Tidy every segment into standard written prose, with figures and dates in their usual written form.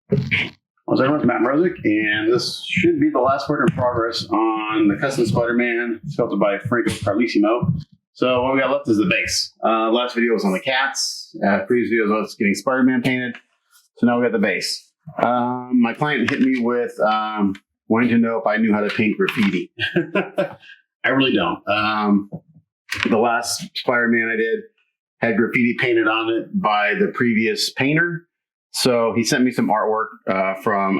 What's everyone's Matt Mrozik, and this should be the last work in progress on the custom Spider-Man sculpted by Franco Carlissimo. So what we got left is the base. Last video was on the cats. Previous video was getting Spider-Man painted. So now we got the base. My client hit me with wanting to know if I knew how to paint graffiti. I really don't. The last Spider-Man I did had graffiti painted on it by the previous painter. So he sent me some artwork from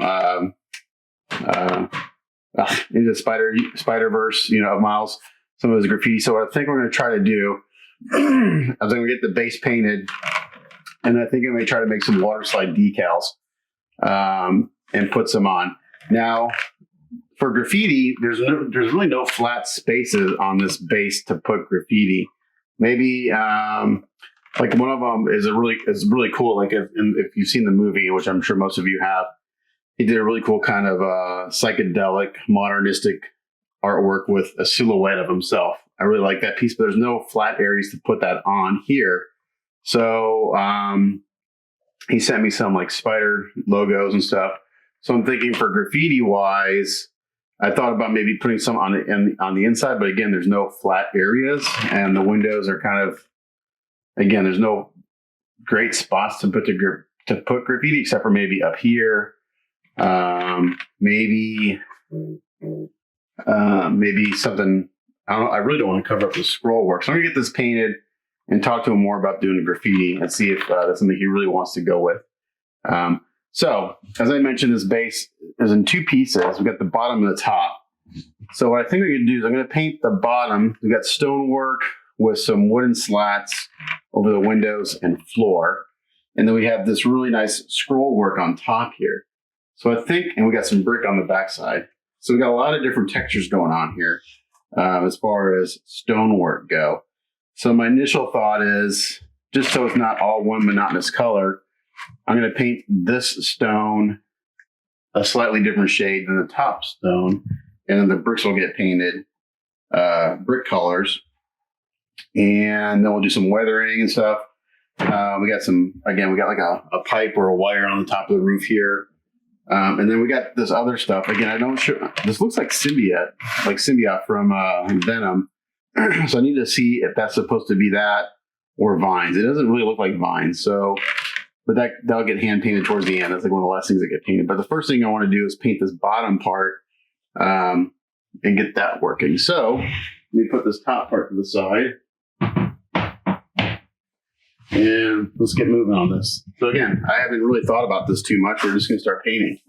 into Spider-Verse, of Miles, some of his graffiti. So what I think we're going to try to do is I'm going to get the base painted, and I think I'm going to try to make some water slide decals and put some on. Now, for graffiti, there's really no flat spaces on this base to put graffiti. Maybe like one of them is really cool. Like if you've seen the movie, which I'm sure most of you have, he did a really cool kind of psychedelic, modernistic artwork with a silhouette of himself. I really like that piece, but there's no flat areas to put that on here. So he sent me some like spider logos and stuff. So I'm thinking for graffiti wise, I thought about maybe putting some on the inside, but again, there's no flat areas, and the windows are kind of, again, there's no great spots to put graffiti except for maybe up here, maybe something. I don't know. I really don't want to cover up the scroll work, so I'm gonna get this painted and talk to him more about doing the graffiti and see if that's something he really wants to go with. So, as I mentioned, this base is in two pieces. We've got the bottom and the top. So what I think we can do is I'm going to paint the bottom. We've got stonework with some wooden slats over the windows and floor. And then we have this really nice scroll work on top here. So I think, and we got some brick on the backside. So we've got a lot of different textures going on here as far as stonework go. So my initial thought is, just so it's not all one monotonous color, I'm going to paint this stone a slightly different shade than the top stone, and then the bricks will get painted brick colors, and then we'll do some weathering and stuff. We got like a pipe or a wire on the top of the roof here, and then we got this other stuff. Again, I don't sure. This looks like symbiote from Venom, so I need to see if that's supposed to be that or vines. It doesn't really look like vines, so. But that'll get hand painted towards the end. That's like one of the last things that get painted. But the first thing I want to do is paint this bottom part and get that working. So let me put this top part to the side. And let's get moving on this. So again, I haven't really thought about this too much. We're just going to start painting.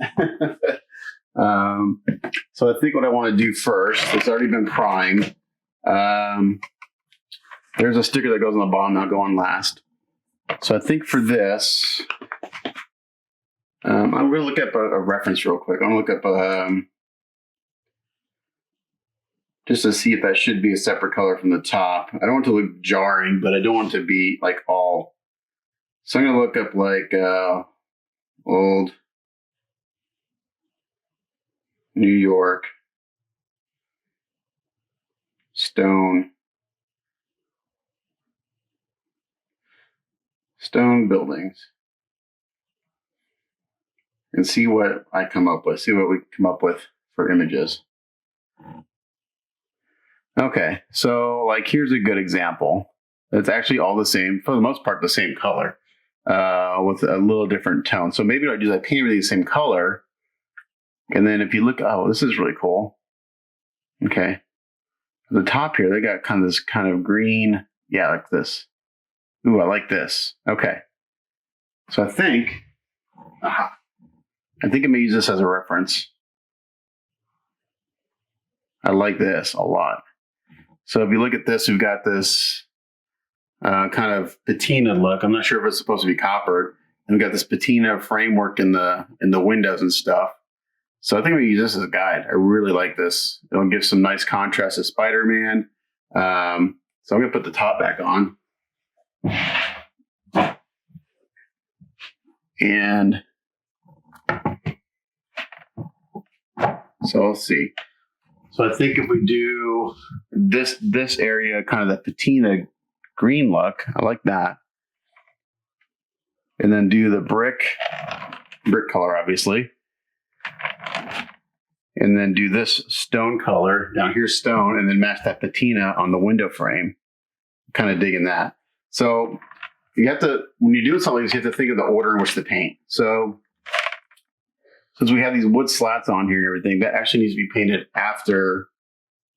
So I think what I want to do first, it's already been primed. There's a sticker that goes on the bottom. That'll go on last. So I think for this, I'm going to look up a reference real quick. I'm going to look up just to see if that should be a separate color from the top. I don't want it to look jarring, but I don't want it to be like all. So I'm going to look up like old New York stone buildings and see what I come up with, see what we come up with for images. Okay, so like here's a good example. It's actually all the same, for the most part, the same color with a little different tone. So maybe what I do is I paint everything the same color. And then if you look, oh, this is really cool. Okay. At the top here, they got kind of this kind of green, yeah, like this. Ooh, I like this. Okay. So I think I may use this as a reference. I like this a lot. So if you look at this, we've got this kind of patina look. I'm not sure if it's supposed to be coppered. And we've got this patina framework in the windows and stuff. So I think I'm going to use this as a guide. I really like this. It'll give some nice contrast to Spider-Man. So I'm going to put the top back on. And so let's see. So I think if we do this area, kind of the patina green look, I like that. And then do the brick brick color, obviously. And then do this stone color. Down here's stone, and then match that patina on the window frame. Kind of digging that. So you have to, when you're doing something like this, you have to think of the order in which to paint. So since we have these wood slats on here and everything, that actually needs to be painted after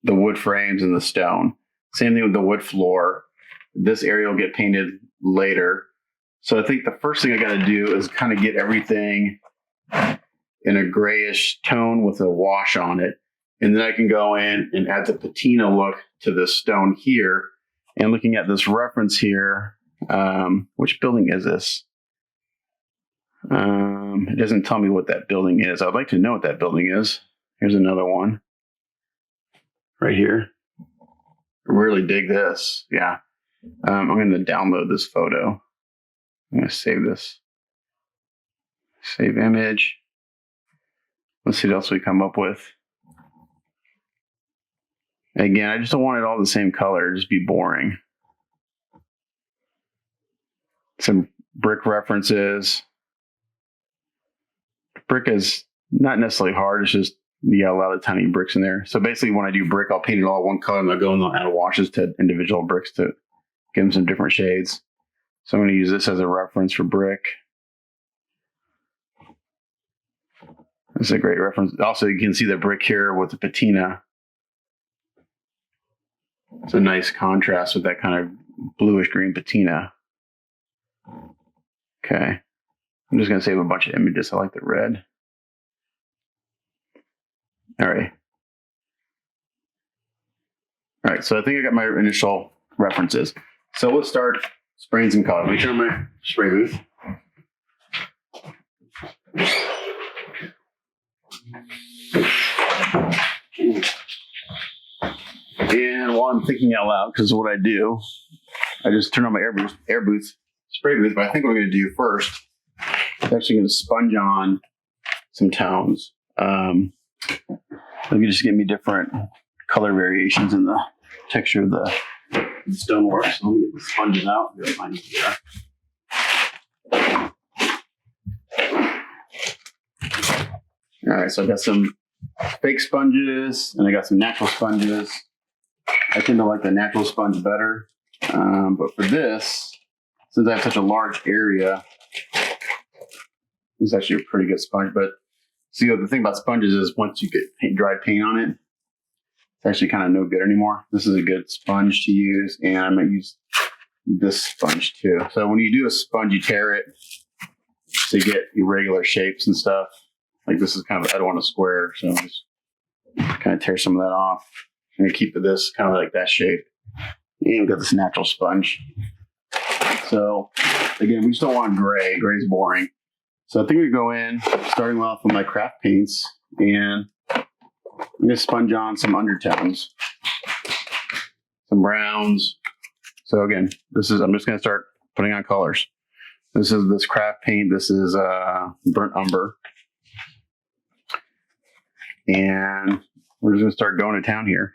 the wood frames and the stone. Same thing with the wood floor. This area will get painted later. So I think the first thing I got to do is kind of get everything in a grayish tone with a wash on it. And then I can go in and add the patina look to this stone here. And looking at this reference here, which building is this? It doesn't tell me what that building is. I'd like to know what that building is. Here's another one right here. I really dig this. Yeah. I'm going to download this photo. I'm going to save this. Save image. Let's see what else we come up with. Again, I just don't want it all the same color. Just be boring. Some brick references. Brick is not necessarily hard. It's just you got a lot of tiny bricks in there. So basically, when I do brick, I'll paint it all one color, and I'll go and I'll add washes to individual bricks to give them some different shades. So I'm going to use this as a reference for brick. This is a great reference. Also, you can see the brick here with the patina. It's a nice contrast with that kind of bluish green patina. Okay. I'm just going to save a bunch of images. I like the red. All right. All right. So I think I got my initial references. So let's start spraying some color. Let me turn on my spray booth. And while I'm thinking out loud, because what I do, I just turn on my air booth spray booth. But I think what I'm going to do first is actually going to sponge on some tones. They can just give me different color variations in the texture of the stonework. So let me get the sponges out. All right, so I got some fake sponges and I got some natural sponges. I tend to like the natural sponge better. But for this, since I have such a large area, this is actually a pretty good sponge. But see, the thing about sponges is once you get dried paint on it, it's actually kind of no good anymore. This is a good sponge to use, and I'm going to use this sponge too. So when you do a sponge, you tear it to get irregular shapes and stuff. Like this is kind of, I don't want a square, so I'm just kind of tear some of that off. I'm going to keep this kind of like that shape. And we've got this natural sponge. So again, we just don't want gray. Gray's boring. So I think we go in, starting off with my craft paints, and I'm going to sponge on some undertones, some browns. So again, I'm just going to start putting on colors. This is this craft paint. This is burnt umber. And we're just going to start going to town here.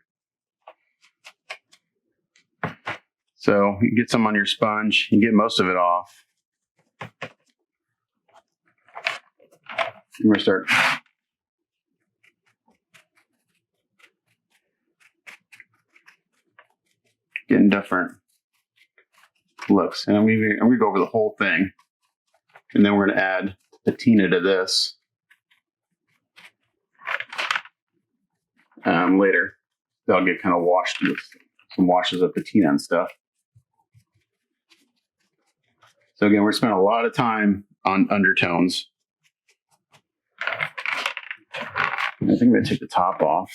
So you get some on your sponge, you get most of it off. We're going to start getting different looks. And I'm going to go over the whole thing. And then we're going to add patina to this later. They'll get kind of washed with some washes of patina and stuff. So again, we're spending a lot of time on undertones. I think I'm going to take the top off.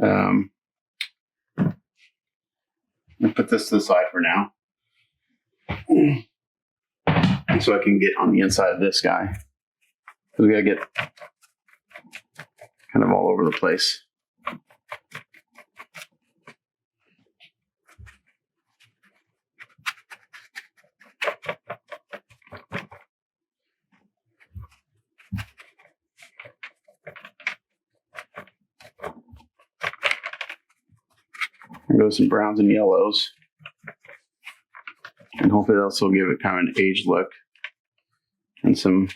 I'm going to put this to the side for now. So I can get on the inside of this guy. Because we got to get kind of all over the place. Go some browns and yellows, and hopefully that's will give it kind of an aged look. and some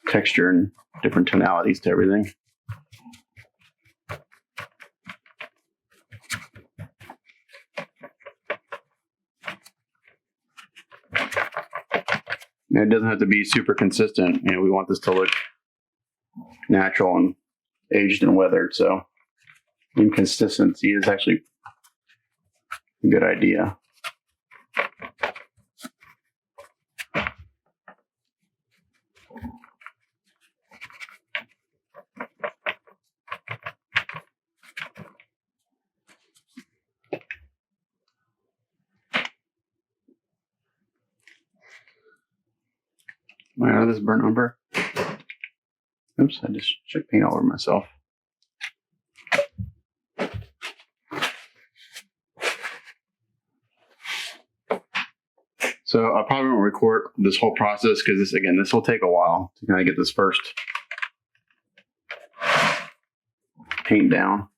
texture and different tonalities to everything. And it doesn't have to be super consistent. You know, we want this to look natural and aged and weathered, so inconsistency is actually a good idea. Am I out of this burnt umber? Oops, I just shook paint all over myself. So I probably won't record this whole process because this will take a while to kind of get this first paint down.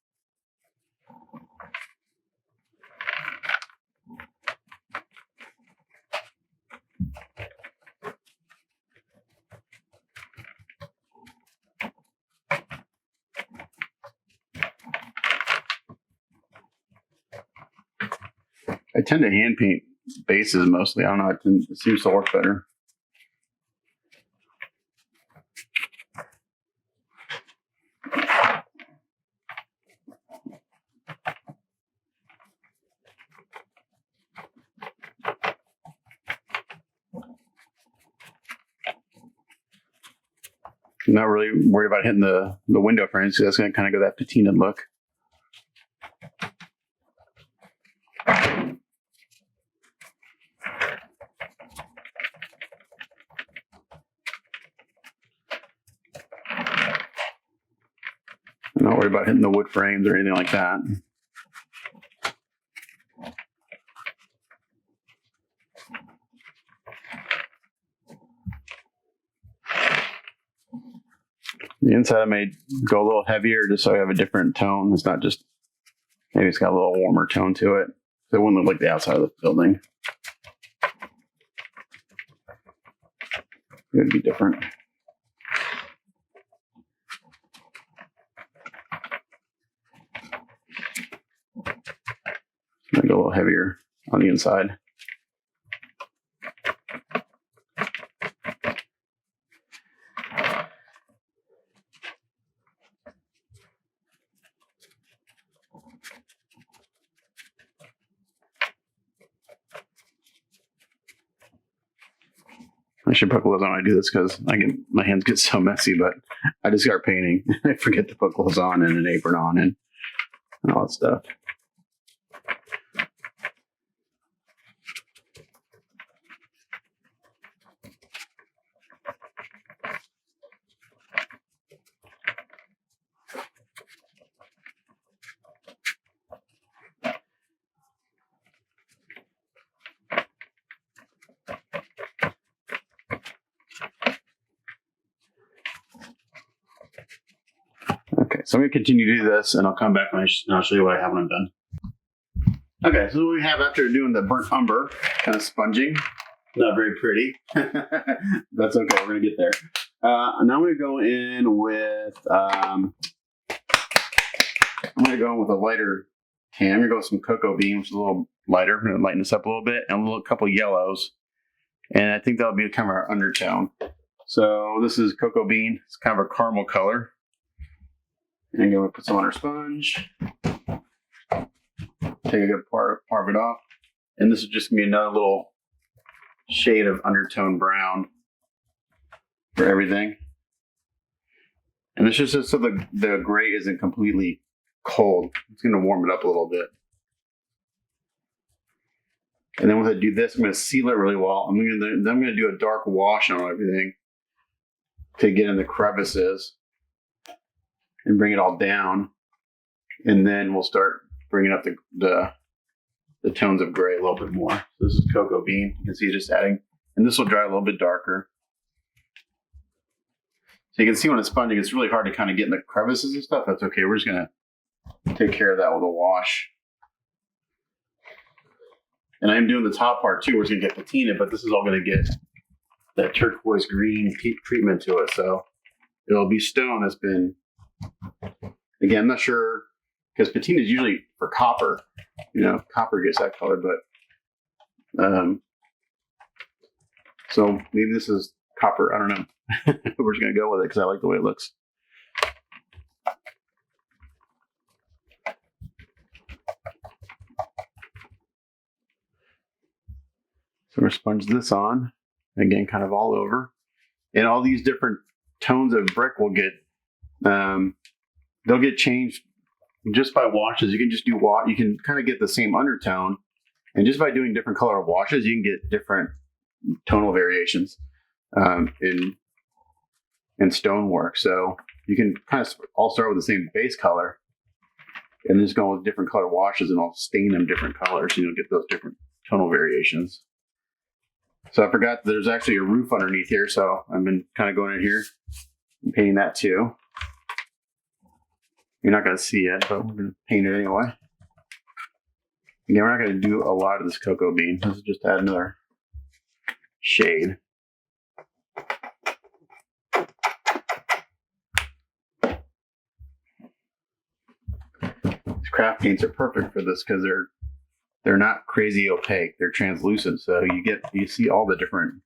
I tend to hand paint bases mostly. I don't know. It seems to work better. I'm not really worried about hitting the window frames because that's going to kind of go that patina look. I'm not worried about hitting the wood frames or anything like that. The inside I may go a little heavier just so I have a different tone. It's not just, maybe it's got a little warmer tone to it. So it wouldn't look like the outside of the building. It would be different. I'm gonna go a little heavier on the inside. I should put gloves on when I do this because my hands get so messy, but I just start painting. I forget to put gloves on and an apron on and all that stuff. Okay, so I'm going to continue to do this, and I'll come back and I'll show you what I have when I'm done. Okay, so what we have after doing the burnt umber, kind of sponging. Not very pretty. That's okay, we're going to get there. Now I'm going to go in with, a lighter tan. I'm going to go with some cocoa bean, which is a little lighter. I'm going to lighten this up a little bit, and a couple yellows. And I think that'll be kind of our undertone. So this is cocoa bean. It's kind of a caramel color. And I'm going to put some on our sponge. Take a good part of it off. And this is just going to be another little shade of undertone brown for everything. And this is just so the gray isn't completely cold. It's going to warm it up a little bit. And then when I do this, I'm going to seal it really well. I'm going to do a dark wash on everything to get in the crevices and bring it all down. And then we'll start bringing up the tones of gray a little bit more. So this is cocoa bean. You can see just adding, and this will dry a little bit darker. So you can see when it's sponging, it's really hard to kind of get in the crevices and stuff. That's okay. We're just going to take care of that with a wash. And I'm doing the top part too, where it's going to get patina, but this is all going to get that turquoise green treatment to it. So it'll be stone that's been, again, I'm not sure, because patina is usually for copper. You know, copper gets that color, but so maybe this is copper. I don't know. We're just gonna go with it because I like the way it looks. So we're sponge this on, again, kind of all over, and all these different tones of brick will get, they'll get changed just by washes. You can just do you can kind of get the same undertone, and just by doing different color of washes, you can get different tonal variations in stonework. So you can kind of all start with the same base color, and then just go with different color washes, and I'll stain them different colors. You know, get those different tonal variations. So I forgot there's actually a roof underneath here, so I've been kind of going in here and painting that too. You're not going to see it, but we're going to paint it anyway. Again, we're not going to do a lot of this cocoa bean. This is just to add another shade. These craft paints are perfect for this because they're not crazy opaque. They're translucent, so you see all the different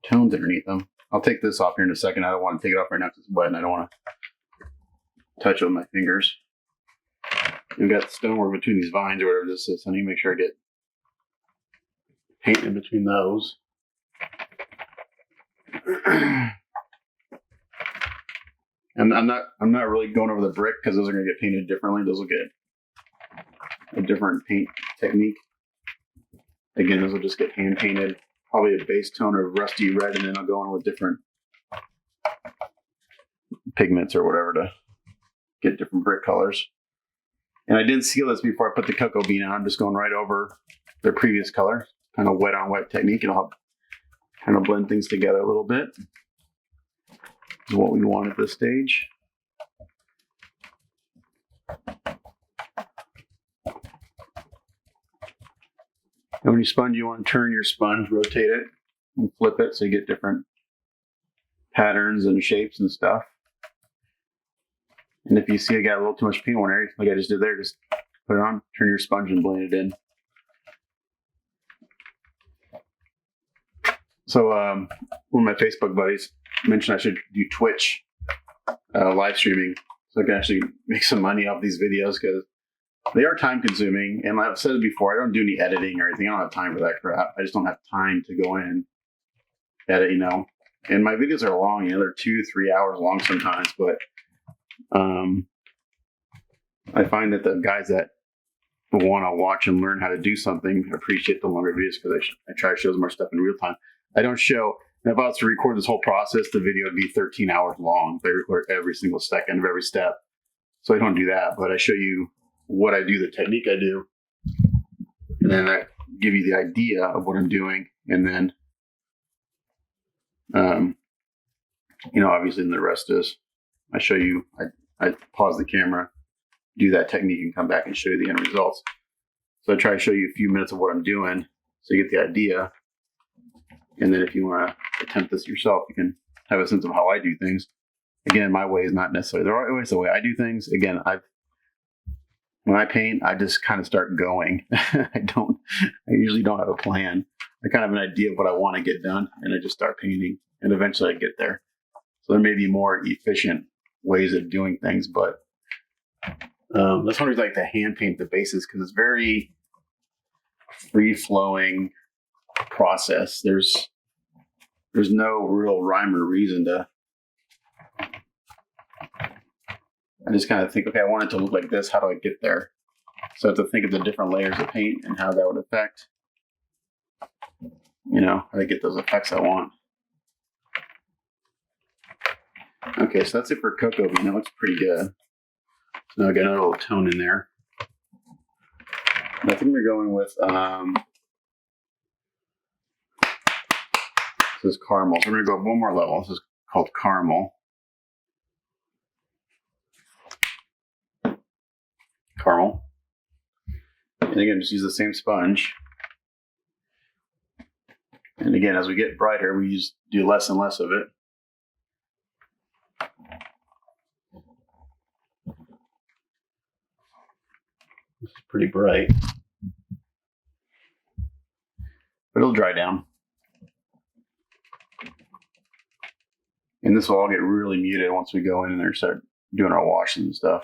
tones underneath them. I'll take this off here in a second. I don't want to take it off right now because it's wet, and I don't want to touch it with my fingers. We've got stonework between these vines or whatever this is. I need to make sure I get paint in between those. And I'm not really going over the brick because those are going to get painted differently. Those will get a different paint technique. Again, those will just get hand painted, probably a base tone of rusty red, and then I'll go in with different pigments or whatever to get different brick colors. And I didn't seal this before I put the cocoa bean on. I'm just going right over their previous color, kind of wet on wet technique, and I'll kind of blend things together a little bit. Is what we want at this stage. And when you sponge, you want to turn your sponge, rotate it, and flip it so you get different patterns and shapes and stuff. And if you see I got a little too much paint on area, like I just did there, just put it on, turn your sponge and blend it in. So one of my Facebook buddies mentioned I should do Twitch live streaming so I can actually make some money off these videos because they are time consuming. And I've said it before, I don't do any editing or anything. I don't have time for that crap. I just don't have time to go in and edit, you know. And my videos are long, you know, they're 2-3 hours long sometimes, but I find that the guys that want to watch and learn how to do something appreciate the longer videos because I try to show them more stuff in real time. I don't show, if I was to record this whole process, the video would be 13 hours long. If I record every single second of every step. So I don't do that, but I show you what I do, the technique I do, and then I give you the idea of what I'm doing, and then, you know, obviously, then the rest is I show you. I pause the camera, do that technique, and come back and show you the end results. So I try to show you a few minutes of what I'm doing, so you get the idea, and then if you want to attempt this yourself, you can have a sense of how I do things. Again, my way is not necessarily the right way. It's the way I do things. Again, when I paint, I just kind of start going. I usually don't have a plan. I kind of have an idea of what I want to get done, and I just start painting, and eventually I get there. So there may be more efficient ways of doing things, but that's one reason I like to hand paint the bases because it's very free-flowing process. There's no real rhyme or reason to. I just kind of think, okay, I want it to look like this. How do I get there? So I have to think of the different layers of paint and how that would affect, you know, how to get those effects I want. Okay, so that's it for cocoa bean. That looks pretty good. So now I got another little tone in there. And I think we're going with this is caramel. So we're going to go one more level. This is called caramel. And again, just use the same sponge. And again, as we get brighter, we just do less and less of it. This is pretty bright, but it'll dry down. And this will all get really muted once we go in and there and start doing our washing and stuff.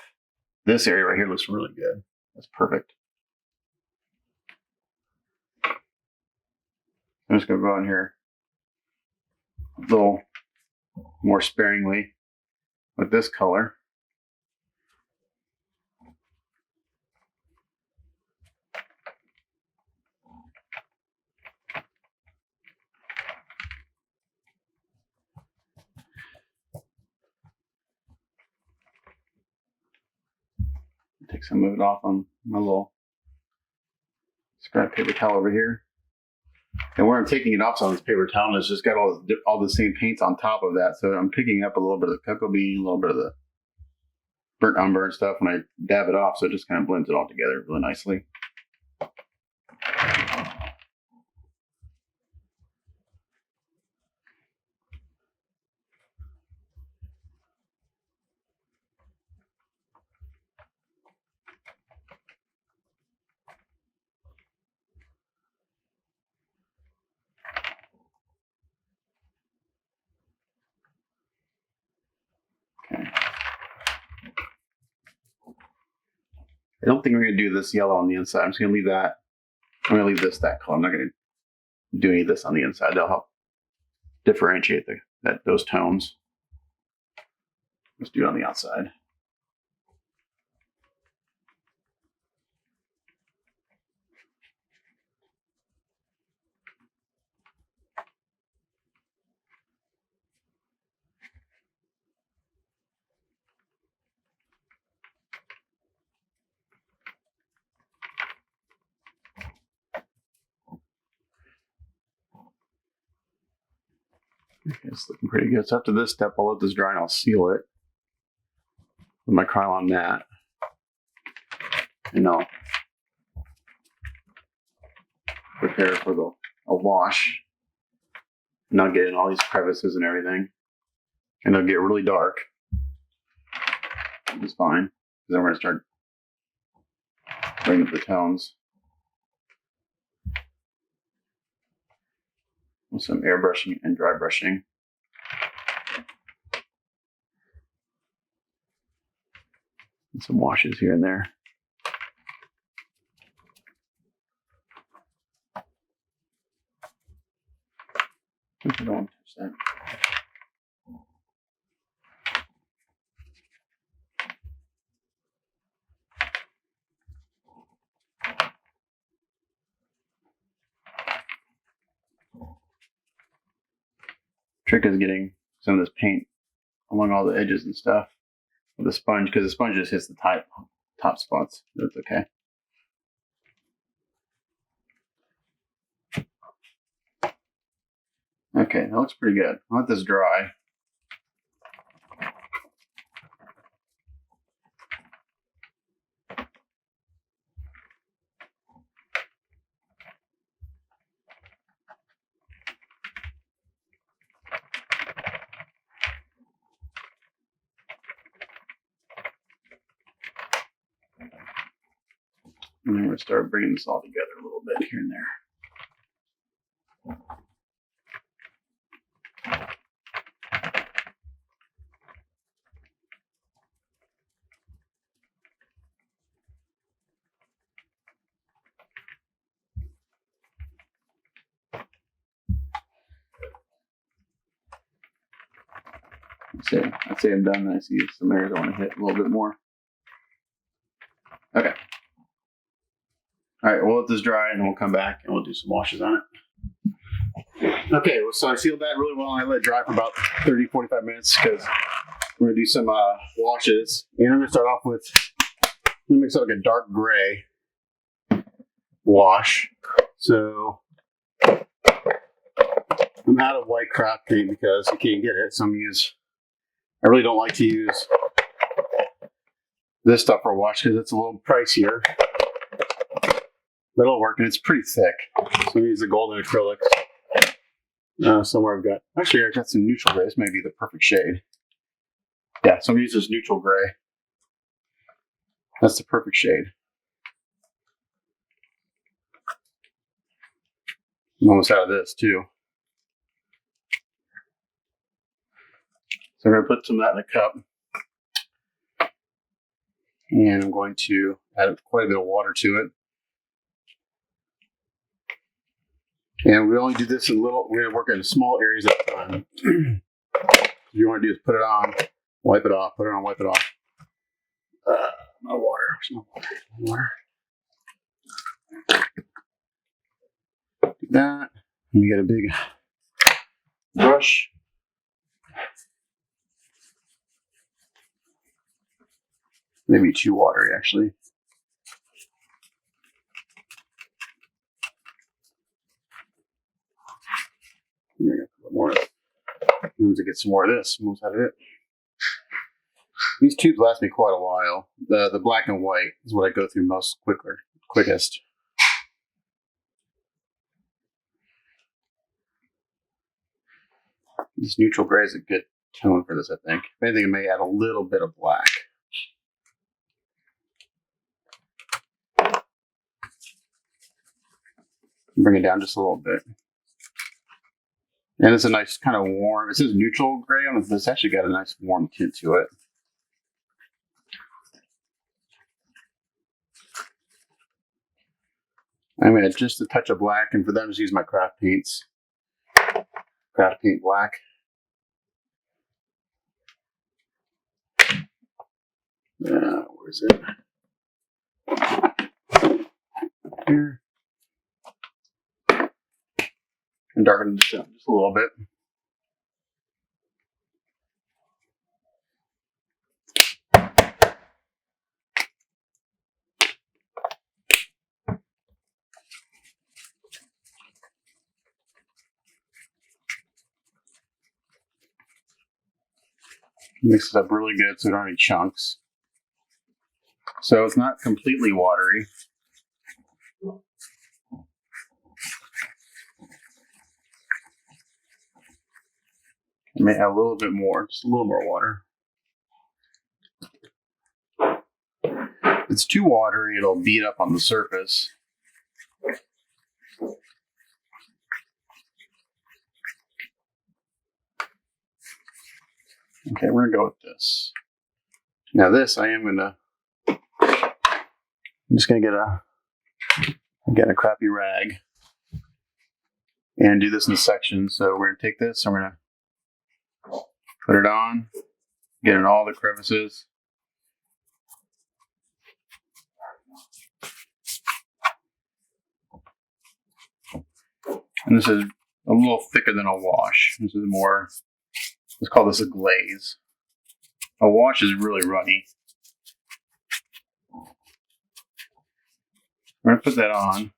This area right here looks really good. That's perfect. I'm just going to go in here a little more sparingly with this color. Take some of it off on my little scrap paper towel over here. And where I'm taking it off on this paper towel, it's just got all the same paints on top of that. So I'm picking up a little bit of the cocoa bean, a little bit of the burnt umber and stuff when I dab it off. So it just kind of blends it all together really nicely. Okay. I don't think we're going to do this yellow on the inside. I'm just going to leave that. I'm going to leave this that color. I'm not going to do any of this on the inside. That'll help differentiate those tones. Let's do it on the outside. Okay, it's looking pretty good. So after this step, I'll let this dry and I'll seal it with my Krylon mat. And I'll prepare for a wash. And I'll get in all these crevices and everything. And they'll get really dark. Which is fine. Because then we're going to start bringing up the tones. With some airbrushing and dry brushing. And some washes here and there. I don't want to touch that. Trick is getting some of this paint along all the edges and stuff with a sponge, because the sponge just hits the top spots. That's okay. Okay, that looks pretty good. I'll let this dry. And then we're going to start bringing this all together a little bit here and there. I'd say I'm done, and I see some areas I want to hit a little bit more. Okay. All right, we'll let this dry, and then we'll come back and we'll do some washes on it. Okay, so I sealed that really well, and I let it dry for about 30, 45 minutes because we're going to do some washes. And I'm going to start off with, I'm going to mix up like a dark gray wash. So I'm out of white craft paint because you can't get it, so I'm going to use, I really don't like to use this stuff for a wash because it's a little pricier. But it'll work, and it's pretty thick. So we use the golden acrylics. Somewhere I've got some neutral gray. This may be the perfect shade. Yeah, so I'm going to use this neutral gray. That's the perfect shade. I'm almost out of this too. So I'm going to put some of that in a cup. And I'm going to add quite a bit of water to it. And we only do this in little, we're going to work in small areas at a time. What you want to do is put it on, wipe it off, put it on, wipe it off. No water. No water. Do that. And you get a big brush. Maybe too watery, actually. More. Need to get some more of this. Almost out of it. These tubes last me quite a while. The black and white is what I go through quickest. This neutral gray is a good tone for this, I think. If anything, I may add a little bit of black. Bring it down just a little bit. And it's a nice kind of warm, it says neutral gray on it, but it's actually got a nice warm tint to it. I'm going to add just a touch of black, and for them, just use my craft paints. Craft paint black. Where is it? Here. And darken this down just a little bit. Mix it up really good so we don't have any chunks. So it's not completely watery. I may add a little bit more, just a little more water. If it's too watery, it'll beat up on the surface. Okay, we're gonna go with this. Now this, I'm just gonna get a crappy rag and do this in sections. So we're gonna take this and we're gonna put it on, get in all the crevices. And this is a little thicker than a wash. This is more, let's call this a glaze. A wash is really runny. We're going to put that on.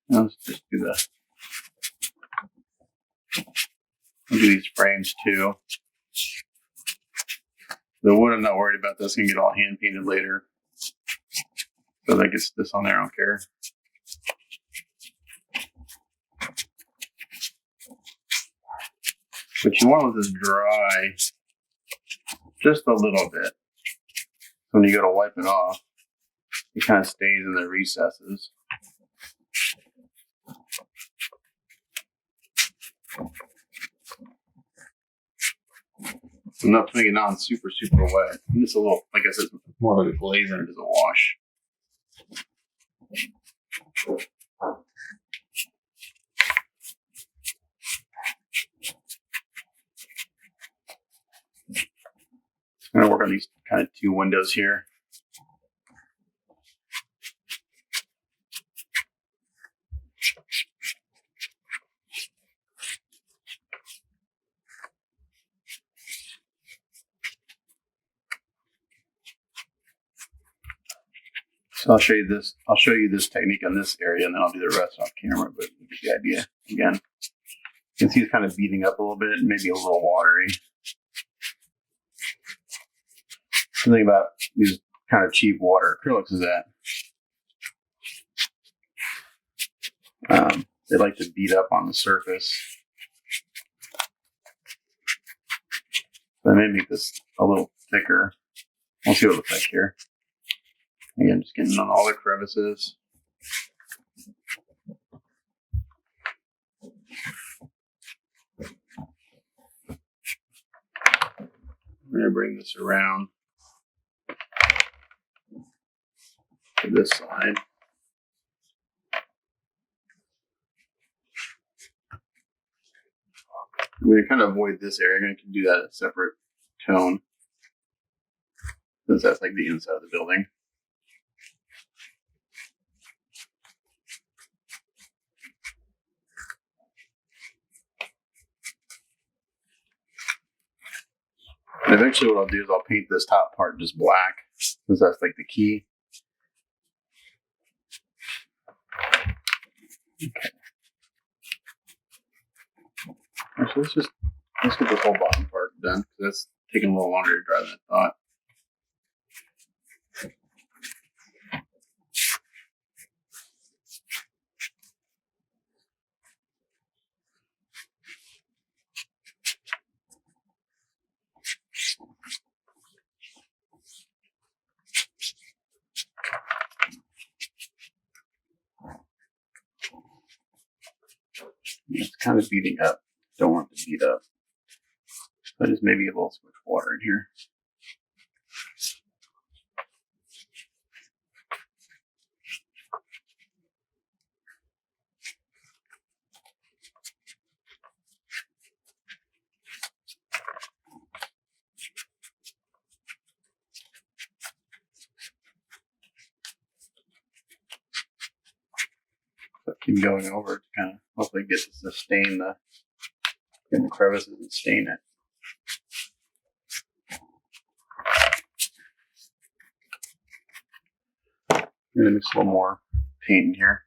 Now let's just do this. I'll do these frames too. The wood, I'm not worried about this. Can get all hand painted later. So that gets this on there, I don't care. But you want this dry just a little bit. When you go to wipe it off, it kind of stays in the recesses. I'm not putting it on super wet. And it's a little, like I said, more like a glaze than it is a wash. I'm going to work on these kind of two windows here. So I'll show you this. I'll show you this technique on this area, and then I'll do the rest off camera. But you get the idea. Again, you can see it's kind of beating up a little bit, maybe a little watery. The thing about these kind of cheap water acrylics is that They like to beat up on the surface. So I may make this a little thicker. We'll see what it looks like here. Again, just getting on all the crevices. I'm going to bring this around to this side. I'm going to kind of avoid this area. I'm going to do that a separate tone, since that's like the inside of the building. And eventually what I'll do is I'll paint this top part just black, since that's like the key. Okay. Actually, let's get this whole bottom part done, because that's taking a little longer to dry than I thought. It's kind of beating up. Don't want it to beat up. So just maybe a little switch water in here. So keep going over to kind of hopefully get this to stain in the crevices and stain it. I'm going to mix a little more paint in here.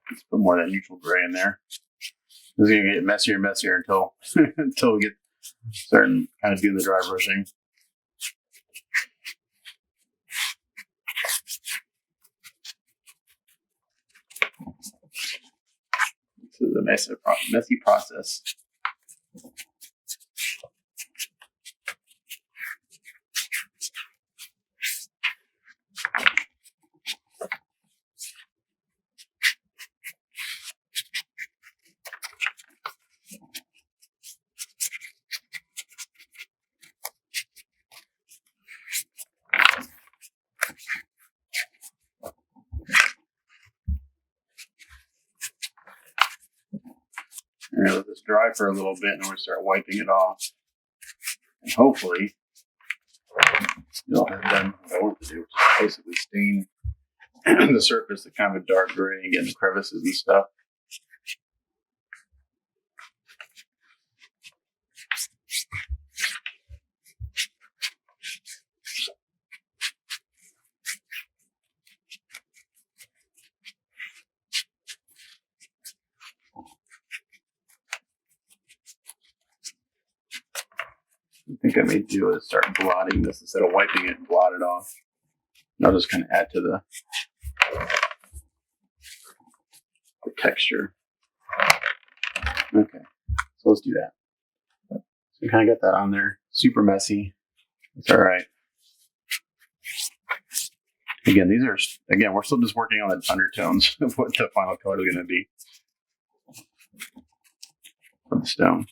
Let's put more of that neutral gray in there. This is going to get messier and messier until until we get starting kind of doing the dry brushing. This is a messy process. I'm going to let this dry for a little bit, and we'll start wiping it off. And hopefully, it'll have done what I want to do, which is basically stain the surface to kind of a dark gray and get in the crevices and stuff. I think I may do is start blotting this instead of wiping it and blot it off. And I'll just kind of add to the texture. Okay, so let's do that. So we kind of got that on there. Super messy. It's all right. Again, we're still just working on the undertones of what the final color is going to be for the stone.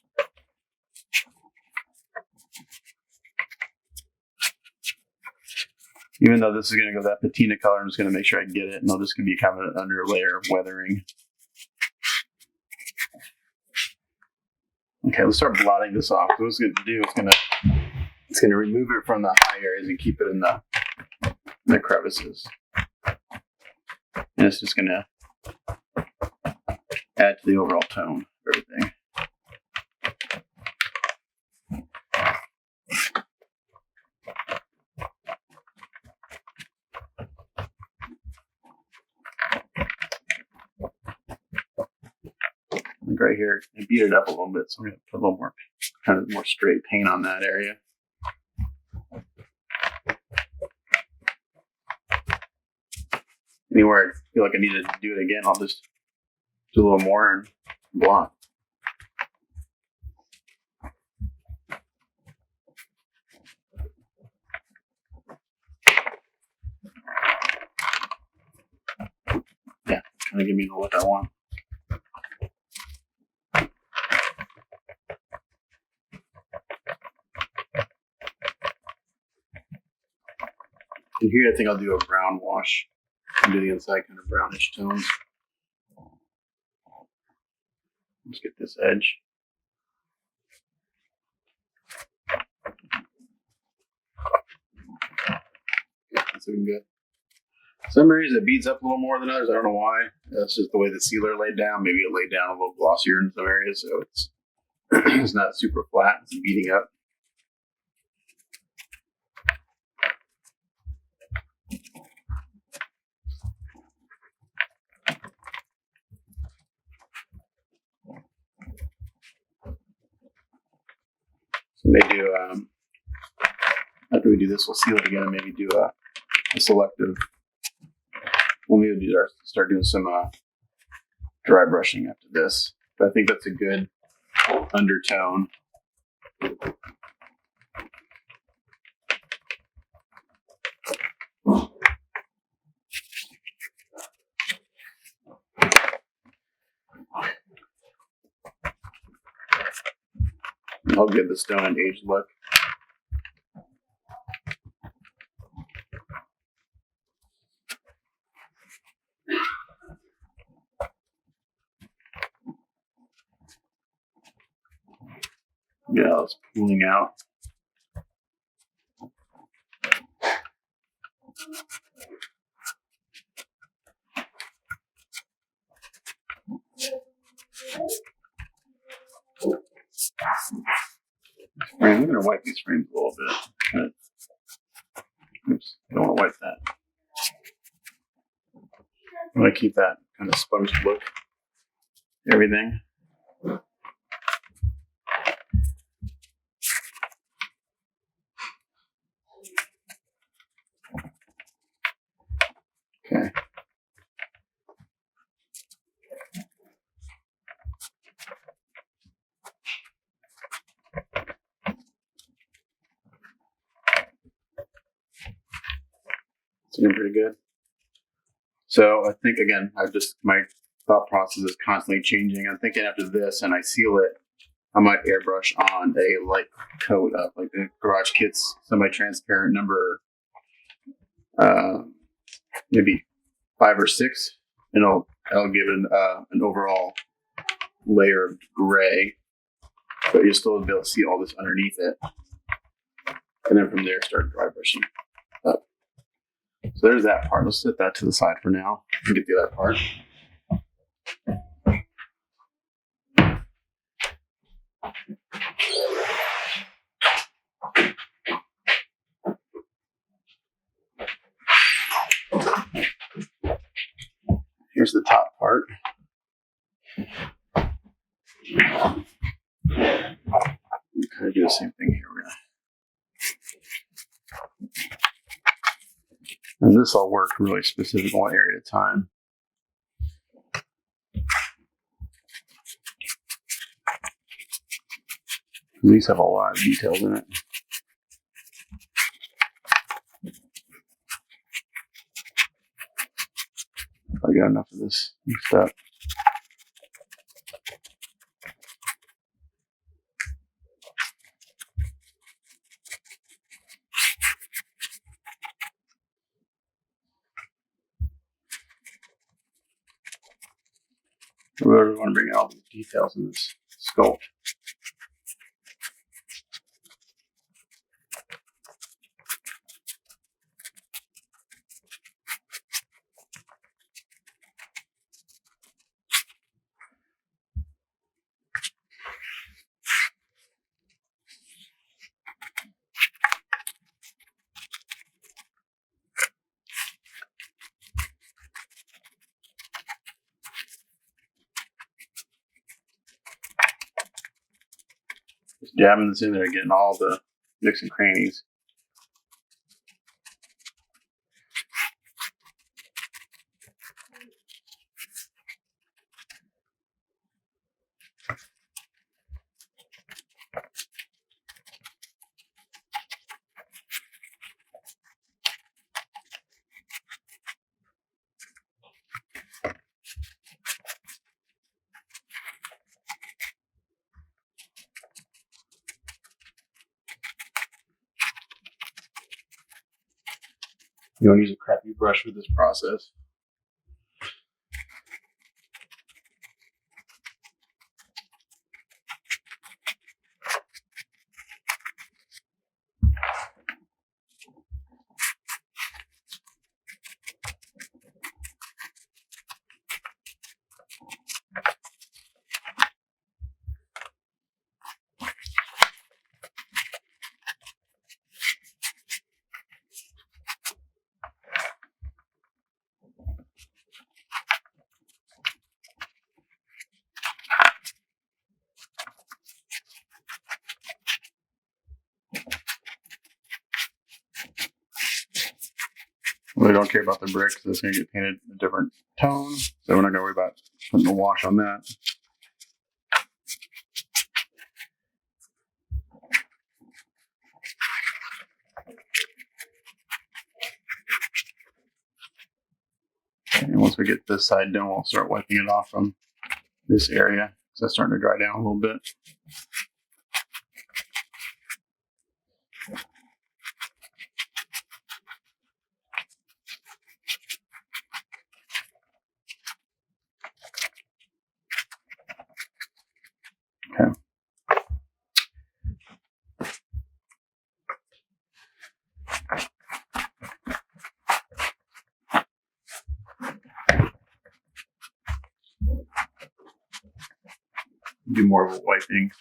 Even though this is going to go that patina color, I'm just going to make sure I get it, and this can be kind of an under layer of weathering. Okay, let's start blotting this off. So what it's going to do is it's going to remove it from the high areas and keep it in the crevices. And it's just going to add to the overall tone of everything. Like right here, I beat it up a little bit, so I'm going to put a little more, kind of more straight paint on that area. Anywhere I feel like I need to do it again, I'll just do a little more and block. Yeah, kind of give me the look I want. And here I think I'll do a brown wash and do the inside kind of brownish tones. Let's get this edge. Yeah, that's looking good. Some areas it beads up a little more than others. I don't know why. That's just the way the sealer laid down. Maybe it laid down a little glossier in some areas, so it's it's not super flat. It's beating up. So maybe after we do this, we'll seal it again and maybe do a selective. We'll maybe start doing some dry brushing after this. But I think that's a good undertone. I'll give the stone an aged look. Yeah, it's pulling out. I'm going to wipe these frames a little bit. Oops, I don't want to wipe that. I want to keep that kind of sponged look. Everything. Okay. It's looking pretty good. So I think again, my thought process is constantly changing. I'm thinking after this and I seal it, I might airbrush on a light coat of like the Garage Kits semi-transparent number maybe 5 or 6, and I'll give it an overall layer of gray, but you'll still be able to see all this underneath it. And then from there, start dry brushing up. So there's that part. Let's set that to the side for now and get the other part. Here's the top part. Kind of do the same thing here. And this all work really specific one area at a time. These have a lot of details in it. I got enough of this mixed up. I really want to bring out all the details in this sculpt. Just jabbing this in there, getting all the nooks and crannies. You don't use a crappy brush for this process. We don't care about the bricks, so it's going to get painted a different tone, so we're not going to worry about putting the wash on that. And once we get this side done, we'll start wiping it off from this area, because that's starting to dry down a little bit. Okay. Do more of a wiping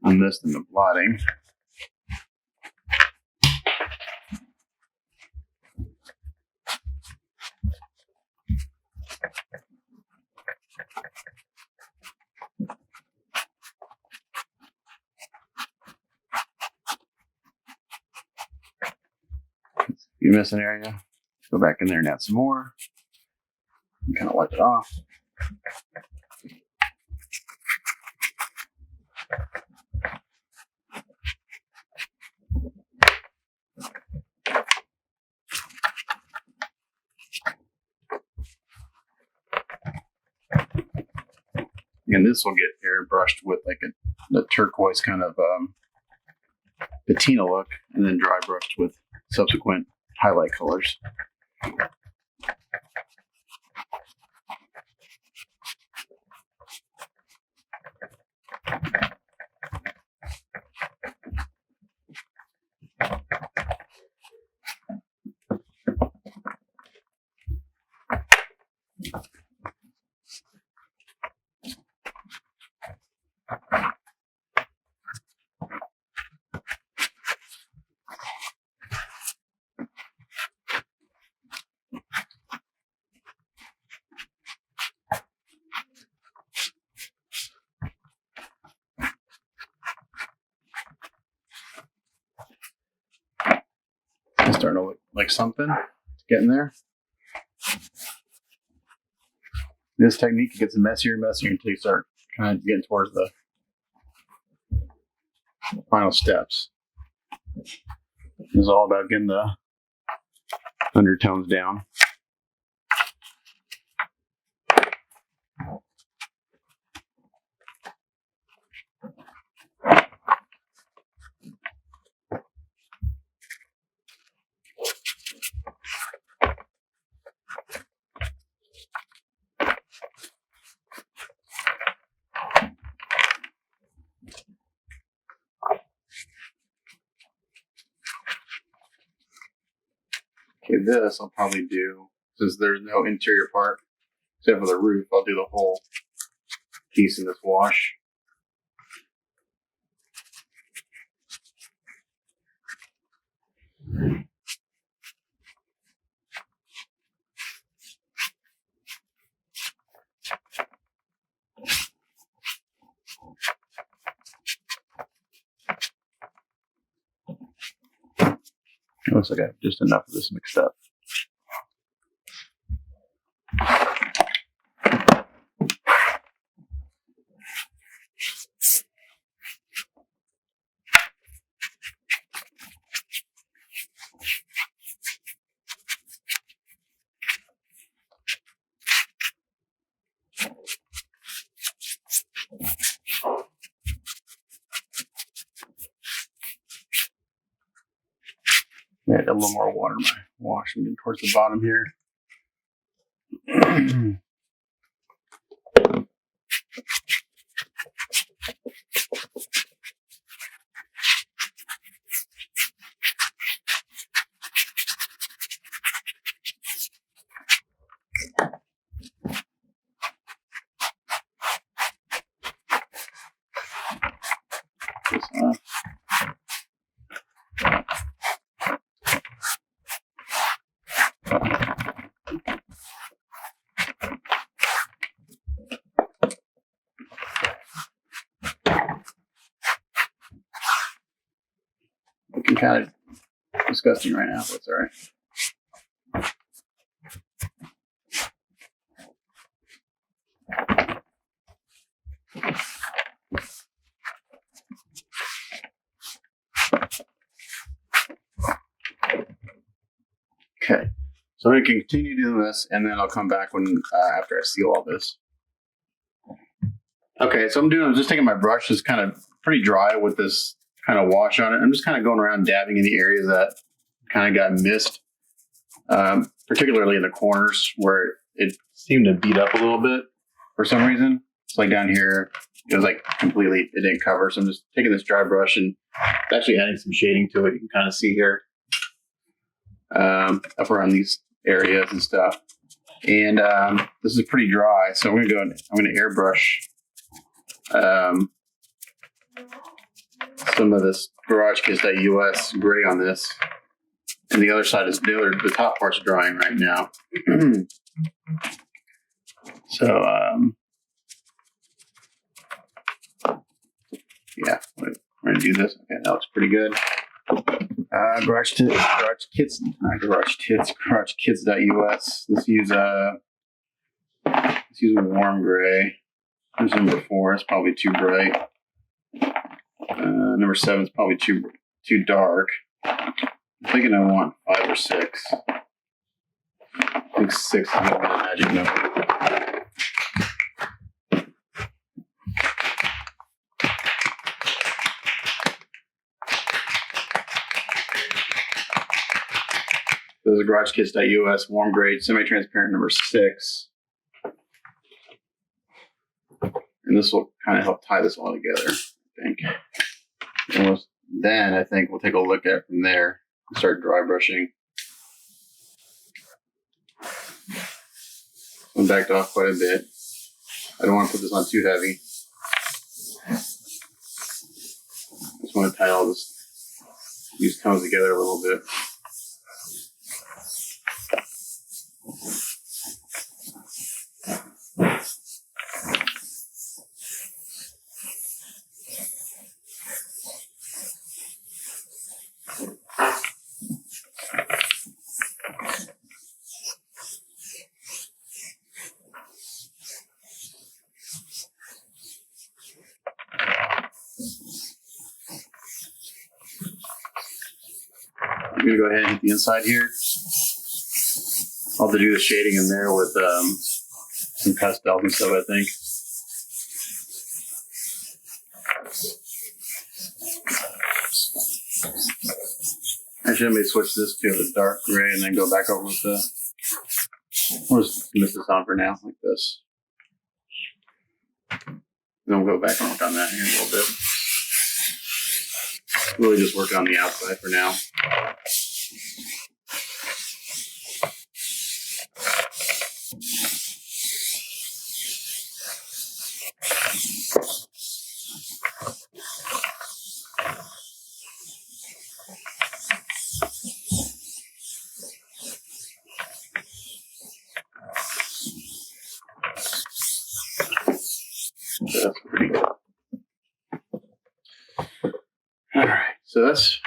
on this than the blotting. If you miss an area, go back in there and add some more. And kind of wipe it off. And this will get airbrushed with like a turquoise kind of patina look, and then dry brushed with subsequent highlight colors. It's starting to look like something. It's getting there. This technique gets messier and messier until you start kind of getting towards the final steps. It's all about getting the undertones down. Okay, this I'll probably do, since there's no interior part except for the roof, I'll do the whole piece in this wash. It looks like I have just enough of this mixed up. Yeah, got a little more water in my wash. I'm getting towards the bottom here. This off. Looking kind of disgusting right now, but it's all right. Okay, so I'm going to continue doing this, and then I'll come back when after I seal all this. Okay, so I'm just taking my brush, it's kind of pretty dry with this kind of wash on it. I'm just kind of going around dabbing in the areas that kind of got missed, particularly in the corners where it seemed to beat up a little bit for some reason. It's like down here, it was like completely, it didn't cover. So I'm just taking this dry brush and actually adding some shading to it. You can kind of see here, up around these areas and stuff. And this is pretty dry, so I'm going to airbrush some of this GarageKits.us gray on this, and the other side is the top part's drying right now. So yeah, we're gonna do this. Okay, that looks pretty good. GarageKits.us. Let's use warm gray. There's number 4. It's probably too bright. Number 7 is probably too dark. I'm thinking I want 5 or 6. I think 6 is gonna be the magic number. This is GarageKits.us warm gray semi-transparent number 6. And this will kind of help tie this all together, I think. And then I think we'll take a look at it from there and start dry brushing. I'm backed off quite a bit. I don't want to put this on too heavy. Just want to tie all these tones together a little bit. I'm going to go ahead and hit the inside here. I'll have to do the shading in there with some pastels and stuff, I think. Actually, I may switch this to a dark gray and then go back over with the... We'll just miss this on for now, like this. Then we'll go back and work on that here in a little bit. Really just working on the outside for now. So that's pretty good. All right, so that's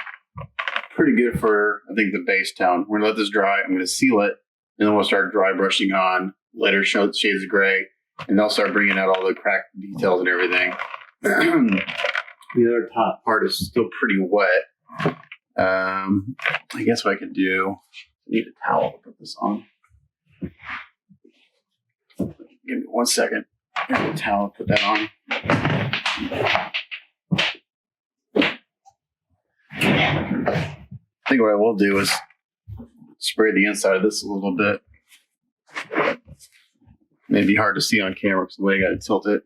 pretty good for, I think, the base tone. We're going to let this dry. I'm going to seal it, and then we'll start dry brushing on lighter shades of gray, and they'll start bringing out all the cracked details and everything. The other top part is still pretty wet. I guess what I could do, I need a towel to put this on. Give me 1 second. Get a towel to put that on. I think what I will do is spray the inside of this a little bit. Maybe hard to see on camera because the way I got to tilt it.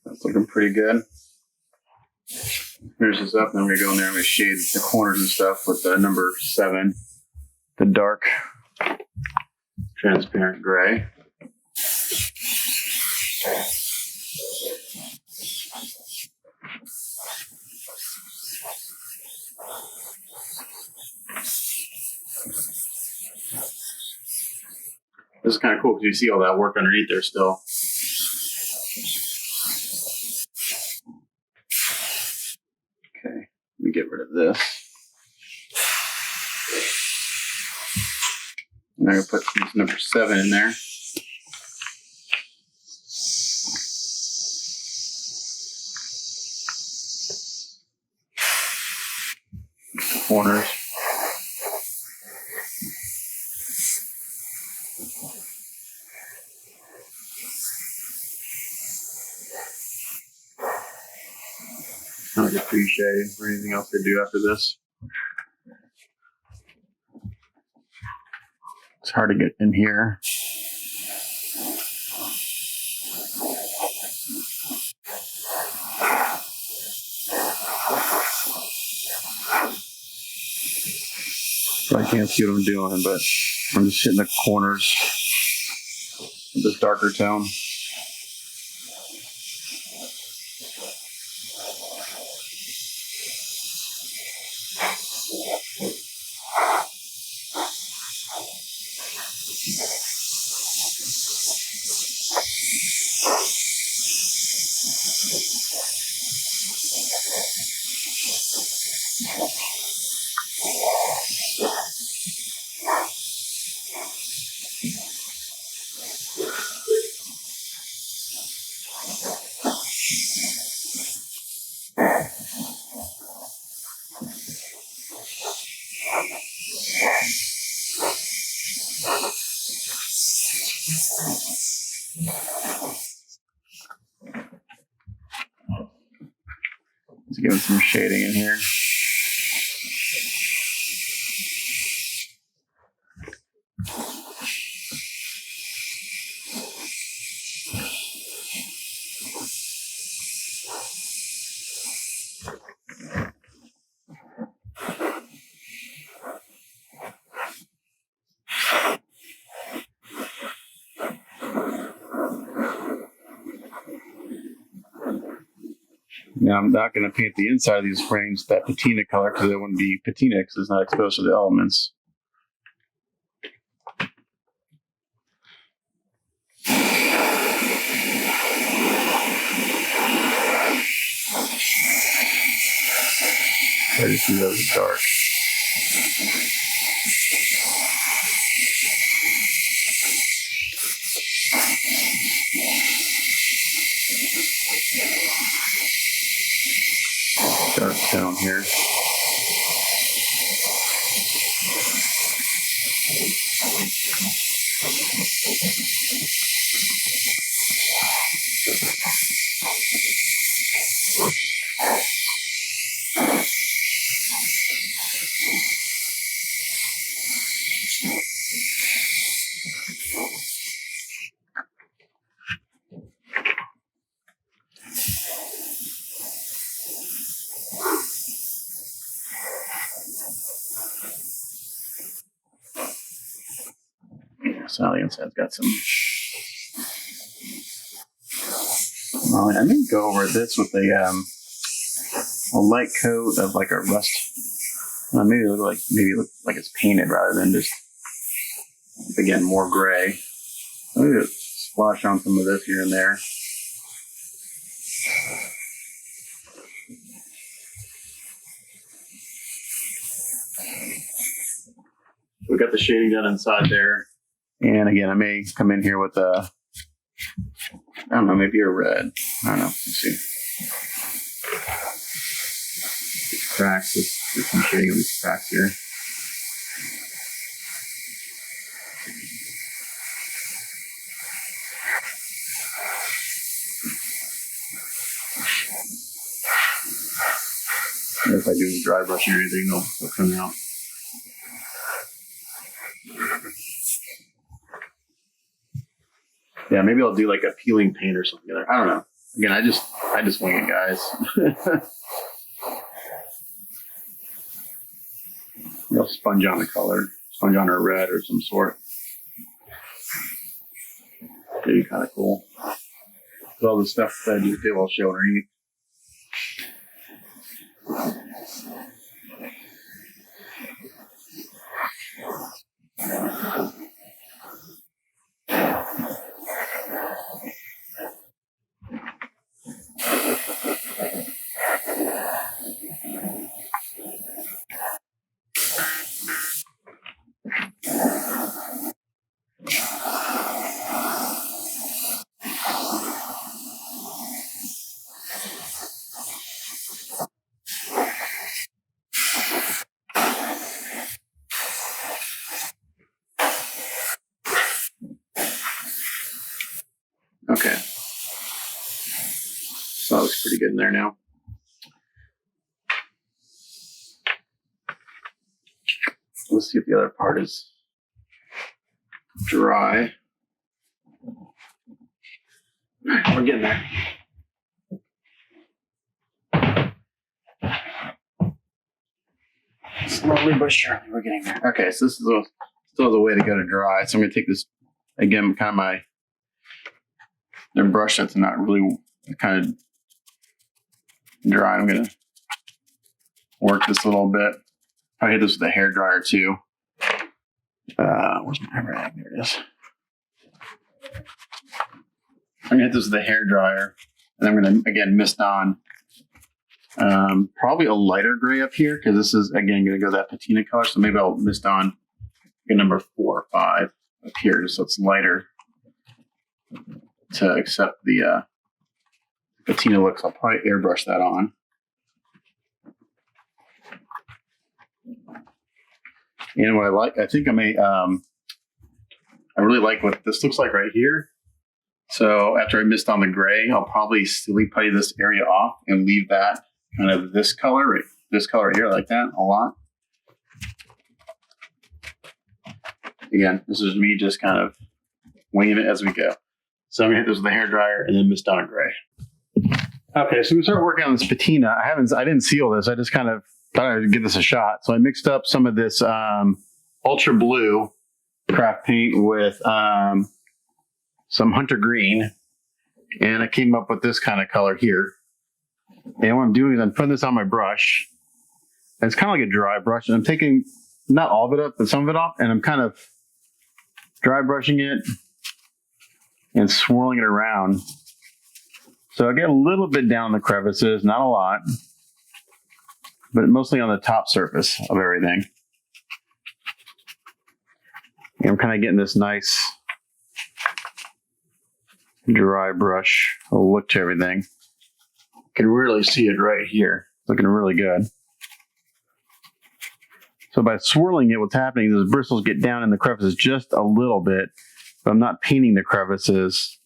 That's looking pretty good. Finish this up, and then we're going to go in there and we shade the corners and stuff with the number 7, the dark transparent gray. This is kind of cool because you see all that work underneath there still. Okay, let me get rid of this. And I'm going to put this number 7 in there. Corners. Kind of like a pre-shade or anything else they do after this. It's hard to get in here. So I can't see what I'm doing, but I'm just hitting the corners with this darker tone. Let's give it some shading in here. Now, I'm not going to paint the inside of these frames that patina color because it wouldn't be patina because it's not exposed to the elements. I just see those dark. Dark tone here. So the inside's got some. Well, I may go over this with a light coat of like a rust. Maybe look like it's painted rather than just, again, more gray. Maybe just splash on some of this here and there. We got the shading done inside there. And again, I may come in here with a, I don't know, maybe a red. I don't know. Let's see. These cracks, there's some shading on these cracks here. And if I do any dry brushing or anything, they'll come out. Yeah, maybe I'll do like a peeling paint or something there. I don't know. Again, I just wing it, guys. I'll sponge on the color, sponge on a red or some sort. Maybe kind of cool. With all the stuff that I do too, I'll show underneath. Okay. So that looks pretty good in there now. Let's see if the other part is dry. We're getting there. Slowly but surely, we're getting there. Okay, so this is still a way to go to dry. So I'm going to take this, again, kind of my brush that's not really kind of dry. I'm going to work this a little bit. I hit this with a hairdryer too. Where's my rag? There it is. I'm going to hit this with a hairdryer, and I'm going to, again, mist on probably a lighter gray up here, because this is, again, going to go that patina color. So maybe I'll mist on a number 4 or 5 up here, just so it's lighter to accept the patina look. So I'll probably airbrush that on. And what I like, I think I may, I really like what this looks like right here. So after I mist on the gray, I'll probably silly putty this area off and leave that kind of this color right here, like that a lot. Again, this is me just kind of winging it as we go. So I'm gonna hit this with a hairdryer and then mist on a gray. Okay, so we start working on this patina. I didn't seal this. I just kind of thought I'd give this a shot. So I mixed up some of this ultra blue craft paint with some hunter green, and I came up with this kind of color here. And what I'm doing is I'm putting this on my brush. And it's kind of like a dry brush, and I'm taking not all of it up, but some of it off, and I'm kind of dry brushing it and swirling it around. So I get a little bit down the crevices, not a lot. but mostly on the top surface of everything. And I'm kind of getting this nice dry brush look to everything. You can really see it right here. Looking really good. So by swirling it, what's happening is the bristles get down in the crevices just a little bit, but I'm not painting the crevices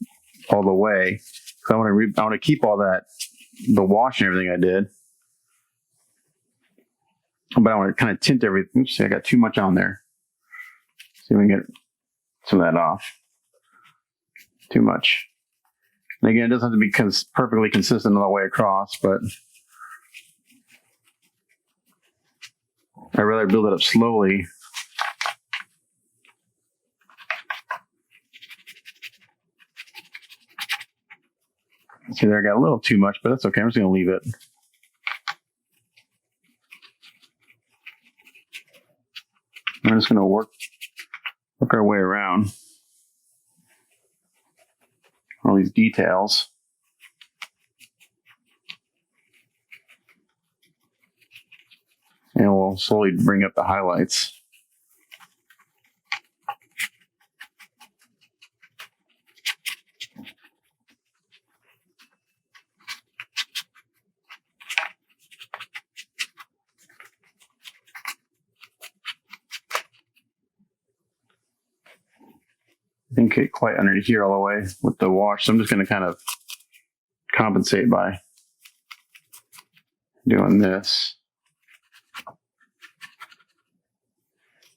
all the way. So I want to keep all that, the wash and everything I did. But I want to kind of tint everything. Oops, see, I got too much on there. See if we can get some of that off. Too much. And again, it doesn't have to be perfectly consistent all the way across, but I'd rather build it up slowly. See there, I got a little too much, but that's okay. I'm just going to leave it. I'm just going to work our way around all these details. And we'll slowly bring up the highlights. I didn't get quite under here all the way with the wash, so I'm just going to kind of compensate by doing this.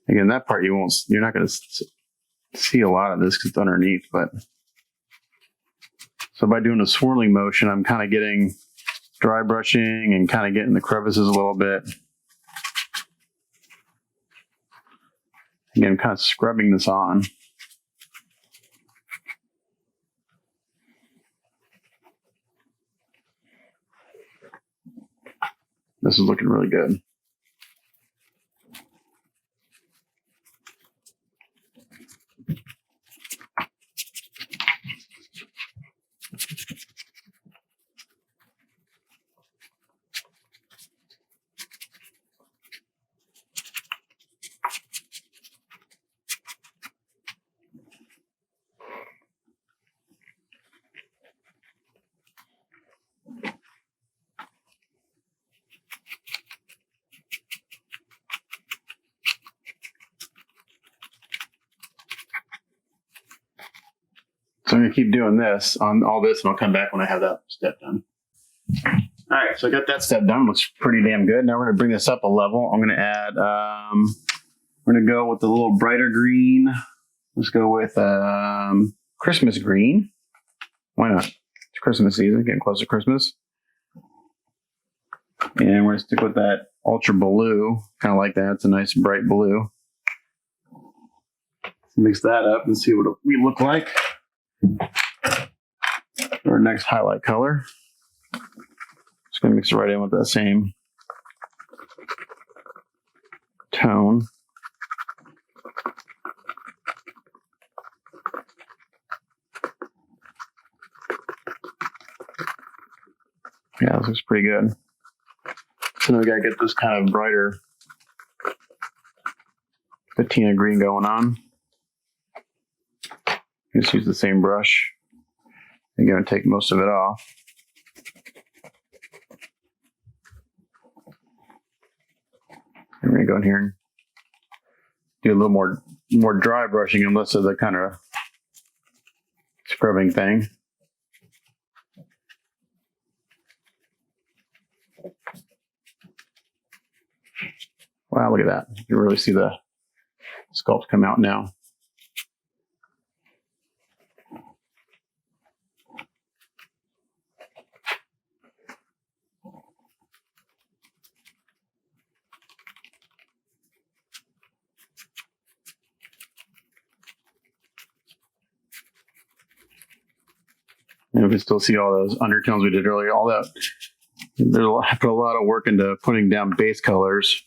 Again, that part you're not going to see a lot of this because it's underneath, but so by doing a swirling motion, I'm kind of getting dry brushing and kind of getting the crevices a little bit. Again, I'm kind of scrubbing this on. This is looking really good. So I'm going to keep doing this on all this, and I'll come back when I have that step done. All right, so I got that step done. Looks pretty damn good. Now we're going to bring this up a level. I'm going to add, we're going to go with a little brighter green. Let's go with Christmas green. Why not? It's Christmas season, getting close to Christmas. And we're going to stick with that ultra blue, kind of like that. It's a nice bright blue. Mix that up and see what we look like. Our next highlight color. Just going to mix it right in with that same tone. Yeah, this looks pretty good. So now we got to get this kind of brighter patina green going on. Just use the same brush. I'm going to take most of it off. And we're going to go in here and do a little more dry brushing and less of the kind of scrubbing thing. Wow, look at that. You can really see the sculpt come out now. And we can still see all those undertones we did earlier. All that, I put a lot of work into putting down base colors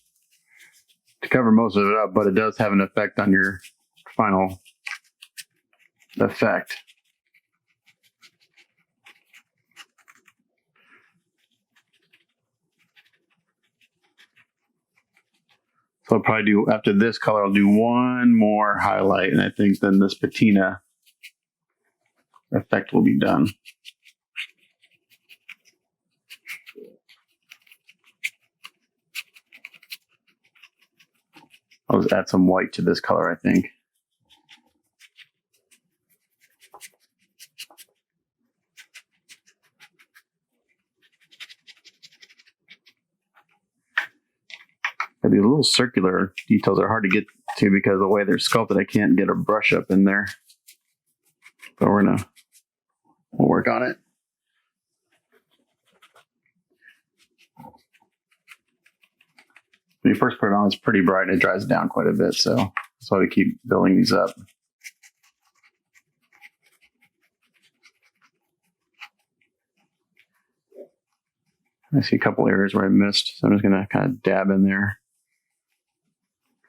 to cover most of it up, but it does have an effect on your final effect. So I'll probably do, after this color, I'll do one more highlight, and I think then this patina effect will be done. I'll just add some white to this color, I think. These little circular details are hard to get to because of the way they're sculpted. I can't get a brush up in there. So we'll work on it. When you first put it on, it's pretty bright and it dries down quite a bit. So that's why we keep building these up. I see a couple areas where I missed, so I'm just going to kind of dab in there.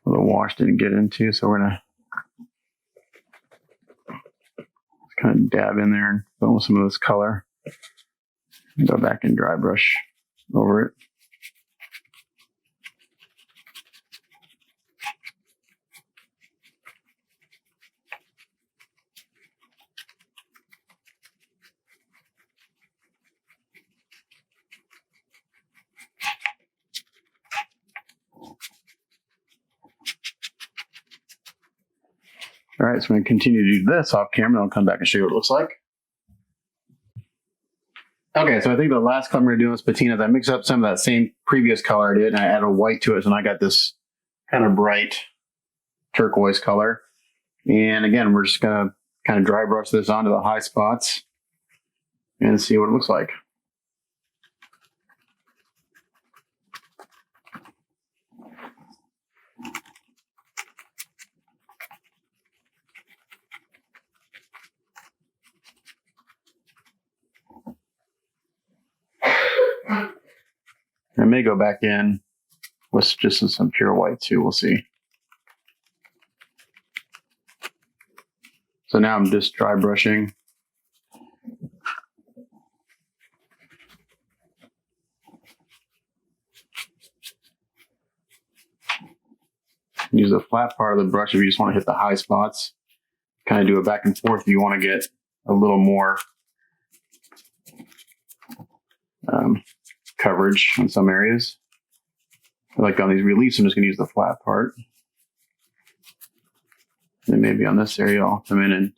The wash didn't get into, so we're going to kind of dab in there and fill with some of this color. And go back and dry brush over it. All right, so I'm going to continue to do this off camera, and I'll come back and show you what it looks like. Okay, so I think the last color I'm going to do is patina. I mix up some of that same previous color I did, and I add a white to it, and I got this kind of bright turquoise color. And again, we're just going to kind of dry brush this onto the high spots and see what it looks like. I may go back in with just some pure white too, we'll see. So now I'm just dry brushing. Use the flat part of the brush if you just want to hit the high spots. Kind of do it back and forth if you want to get a little more coverage in some areas. Like on these reliefs, I'm just going to use the flat part. And maybe on this area, I'll come in and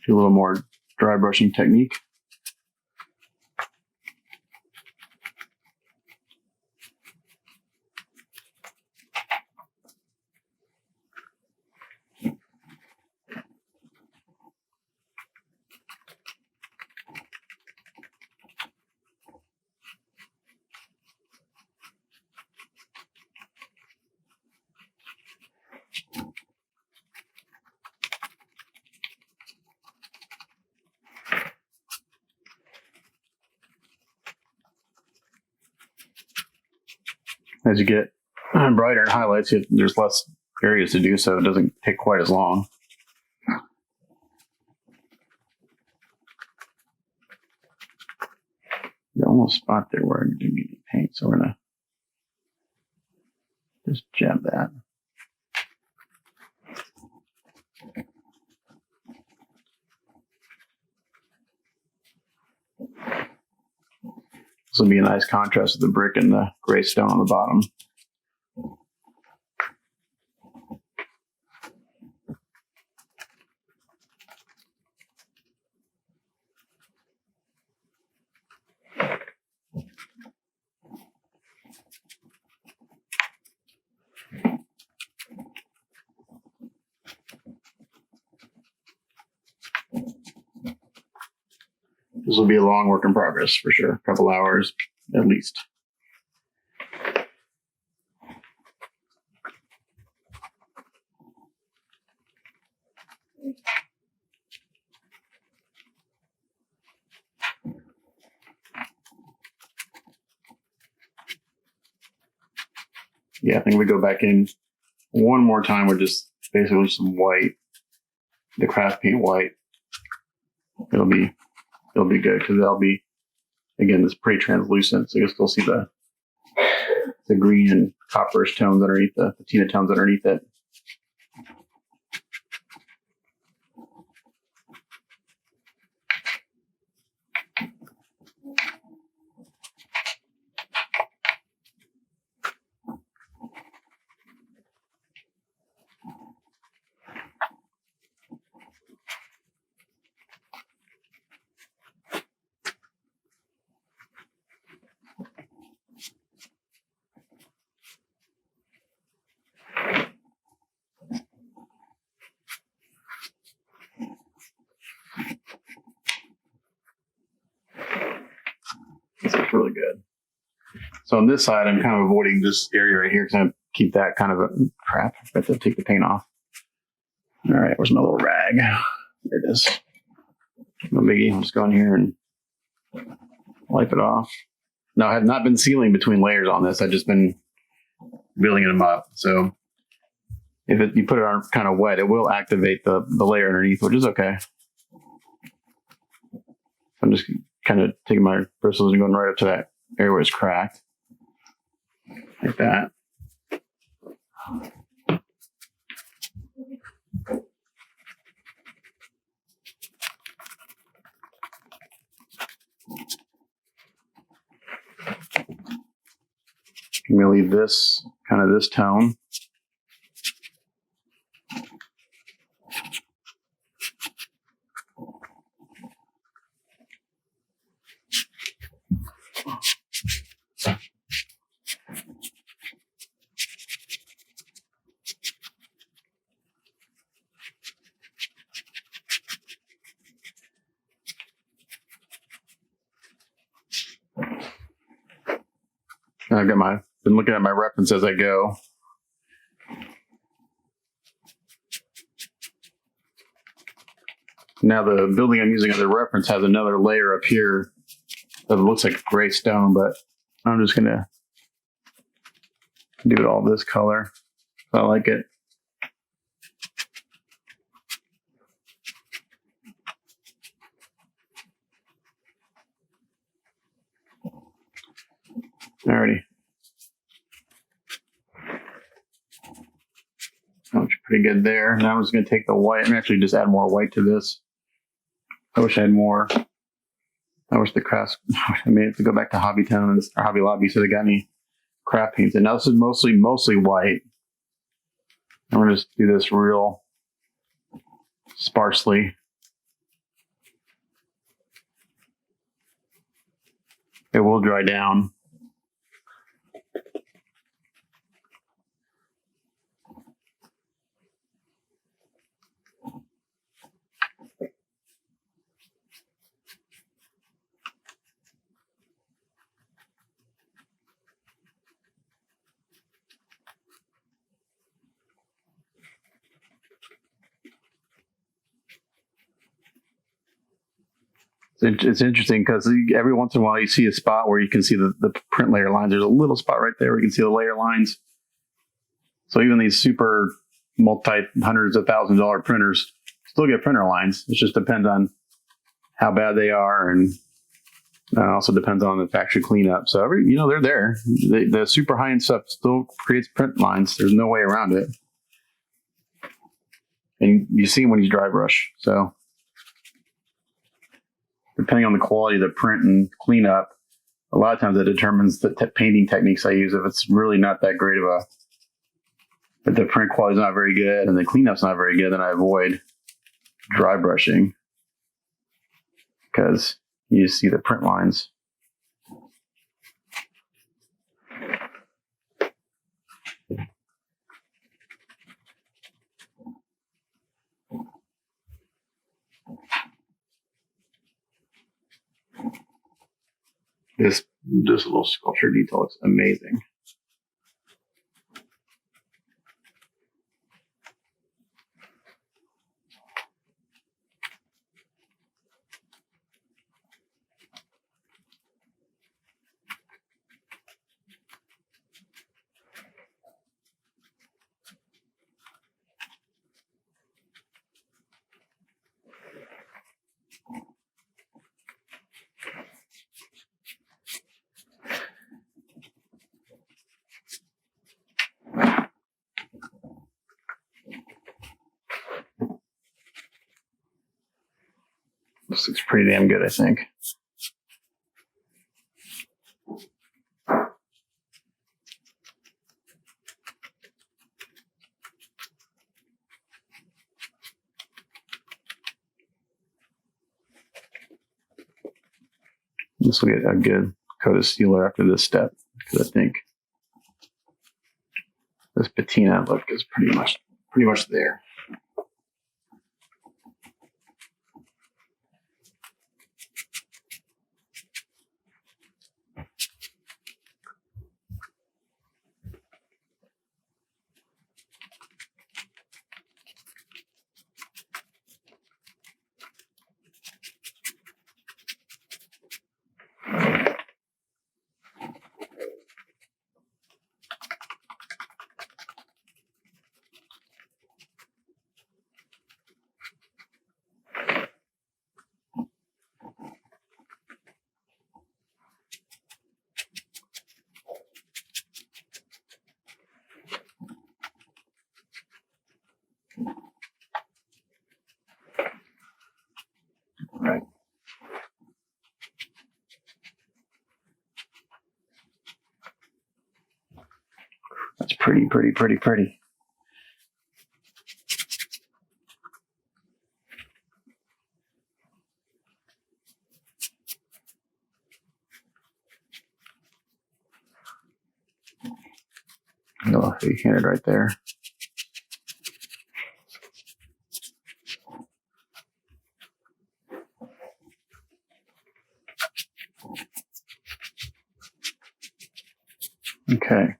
do a little more dry brushing technique. As you get brighter and highlights, there's less areas to do, so it doesn't take quite as long. There's almost a spot there where I do need to paint, so we're going to just jab that. This will be a nice contrast with the brick and the gray stone on the bottom. This will be a long work in progress for sure, a couple hours at least. Yeah, I think we go back in one more time with just basically some white, the craft paint white. It'll be good because that'll be, again, this pretty translucent, so you'll still see the the green and copperish tones underneath the patina tones underneath it. This looks really good. So on this side, I'm kind of avoiding this area right here because I keep that kind of a crap. I have to take the paint off. All right, where's my little rag? There it is. No biggie. I'll just go in here and wipe it off. Now, I have not been sealing between layers on this. I've just been building them up. So if you put it on kind of wet, it will activate the layer underneath, which is okay. I'm just kind of taking my bristles and going right up to that area where it's cracked. Like that. I'm going to leave this kind of this tone. I've got been looking at my reference as I go. Now the building I'm using as a reference has another layer up here that looks like gray stone, but I'm just gonna do it all this color. I like it. Alrighty. Looks pretty good there. Now I'm just going to take the white and actually just add more white to this. I wish I had more. I wish the crafts, I may have to go back to Hobby Tones or Hobby Lobby so they got any craft paints. And now this is mostly white. I'm going to just do this real sparsely. It will dry down. It's interesting because every once in a while you see a spot where you can see the print layer lines. There's a little spot right there where you can see the layer lines. So even these super hundreds of $1,000s printers still get printer lines. It just depends on how bad they are, and also depends on the factory cleanup. So they're there. The super high end stuff still creates print lines. There's no way around it, and you see them when you dry brush. So depending on the quality of the print and cleanup, a lot of times that determines the painting techniques I use. If it's really not that great of if the print quality is not very good and the cleanup's not very good, then I avoid dry brushing because you see the print lines. This little sculpture detail looks amazing. looks pretty damn good, I think. This will get a good coat of sealer after this step, because I think this patina look is pretty much there. Right. That's pretty. Oh, heavy-handed right there. Okay.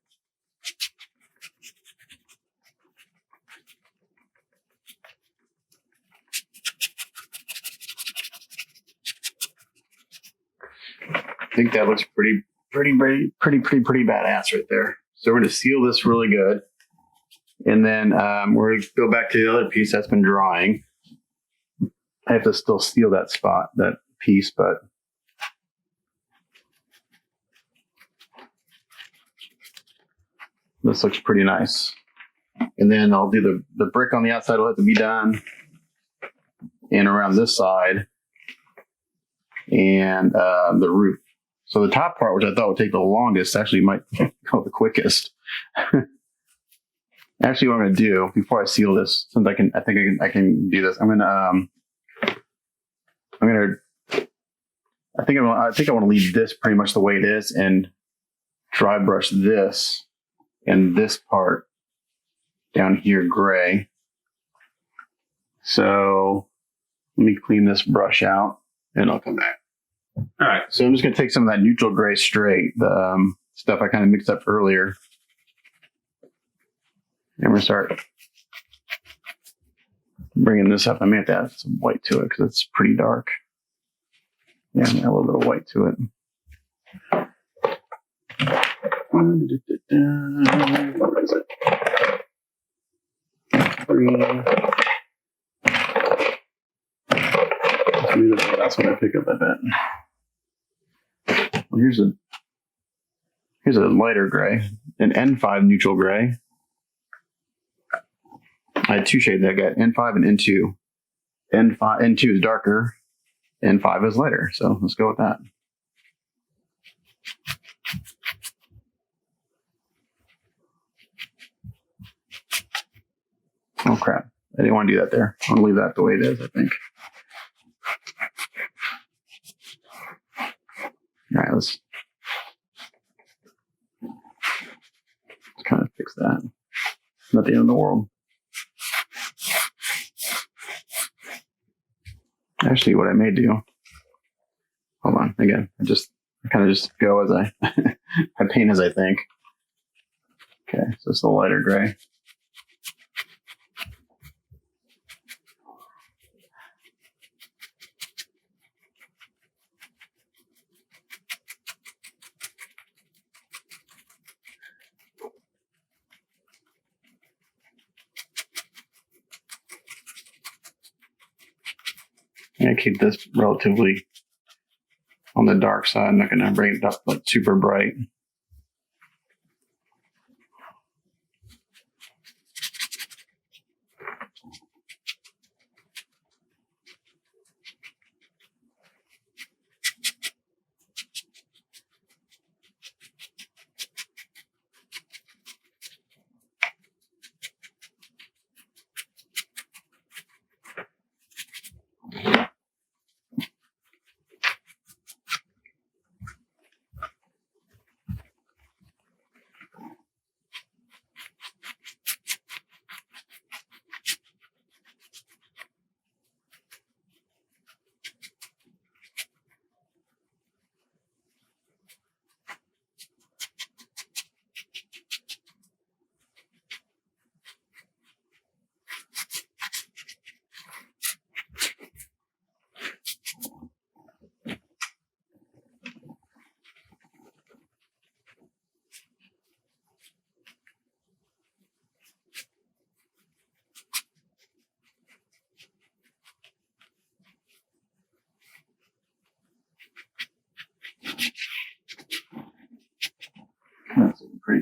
I think that looks pretty badass right there. So we're going to seal this really good. And then we're going to go back to the other piece that's been drying. I have to still seal that spot, that piece, but this looks pretty nice. And then I'll do the brick on the outside will have to be done. And around this side. And the roof. So the top part, which I thought would take the longest, actually might go the quickest. Actually, what I'm going to do before I seal this, since I think I can do this, I think I want to leave this pretty much the way it is and dry brush this and this part down here gray. So let me clean this brush out and I'll come back. All right, so I'm just going to take some of that neutral gray straight, the stuff I kind of mixed up earlier. And we're going to start bringing this up. I may have to add some white to it because it's pretty dark. Yeah, add a little bit of white to it. What is it? Green. That's what I pick up, I bet. Well, here's a lighter gray, an N5 neutral gray. I had two shades. I got N5 and N2. N2 is darker, N5 is lighter. So let's go with that. Oh crap! I didn't want to do that there. I want to leave that the way it is, I think. All right, let's kind of fix that. Not the end of the world. Actually, what I may do, hold on, again, I kind of just go as I paint as I think. Okay, so it's a lighter gray. I'm going to keep this relatively on the dark side. I'm not going to bring it up like super bright.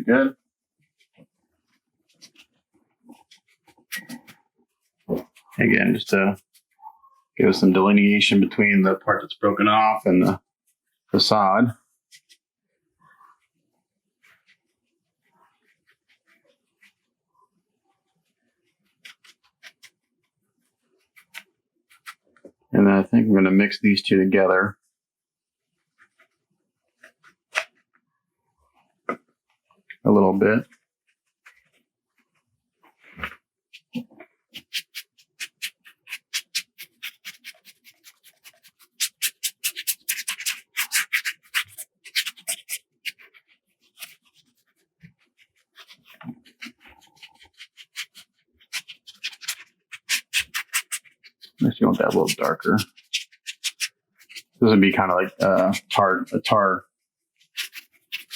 good. Again, just to give us some delineation between the part that's broken off and the facade. And then I think I'm going to mix these two together. A little bit. Unless you want that a little darker. This would be kind of like a tar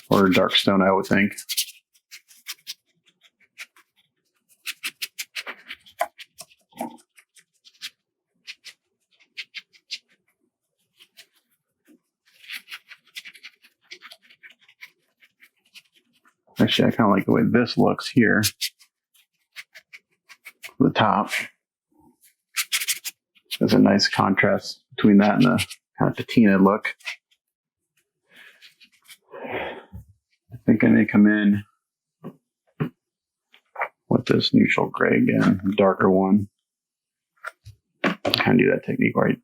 or a dark stone, I would think. Actually, I kind of like the way this looks here. The top. There's a nice contrast between that and the kind of patina look. I think I may come in with this neutral gray again, darker one. Kind of do that technique right.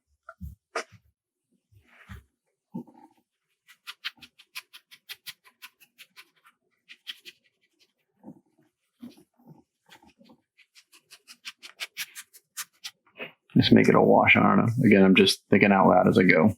Just make it a wash. I don't know. Again, I'm just thinking out loud as I go.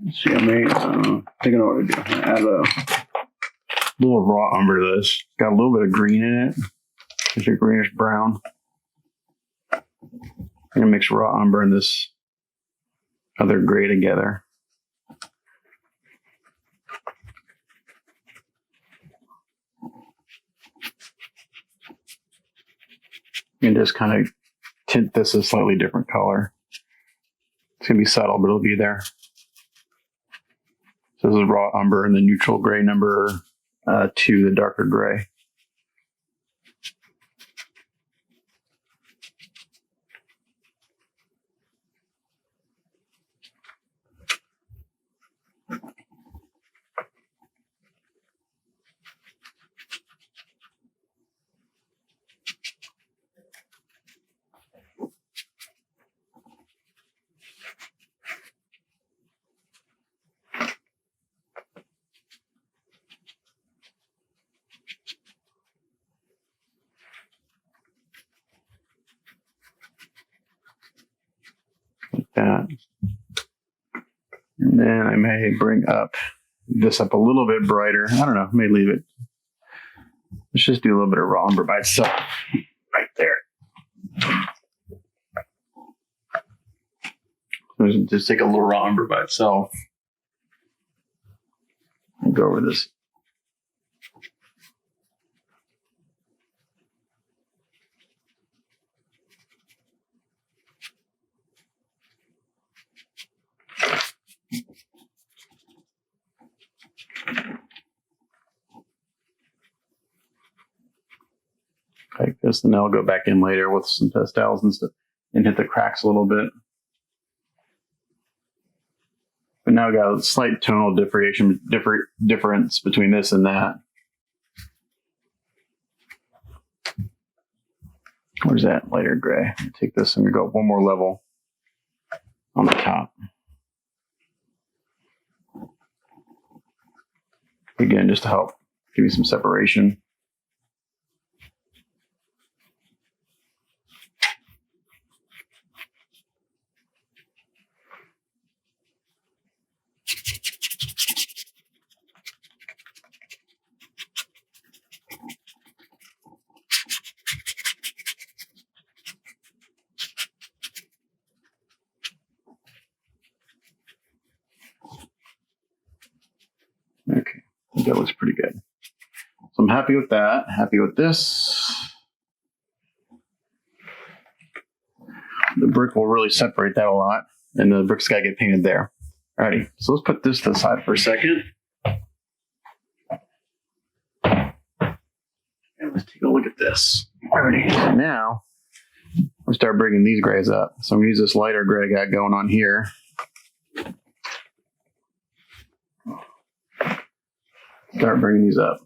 Let's see, I think I know what to do. Add a little raw umber to this. Got a little bit of green in it. It's a greenish brown. I'm gonna mix raw umber and this other gray together. And just kind of tint this a slightly different color. It's gonna be subtle, but it'll be there. So this is raw umber and the neutral gray number 2, the darker gray. Like that. And then I may bring this up a little bit brighter. I don't know, I may leave it. Let's just do a little bit of raw umber by itself right there. Just take a little raw umber by itself and go over this. Like this, and then I'll go back in later with some pastels and stuff and hit the cracks a little bit. But now I've got a slight tonal difference between this and that. Where's that lighter gray? I'll take this and go up one more level on the top. Again, just to help give me some separation. think that looks pretty good. So I'm happy with that. Happy with this. The brick will really separate that a lot, and the brick's got to get painted there. Alrighty, so let's put this to the side for a second. And let's take a look at this. Alrighty, so now we'll start bringing these grays up. So I'm going to use this lighter gray I got going on here. Start bringing these up.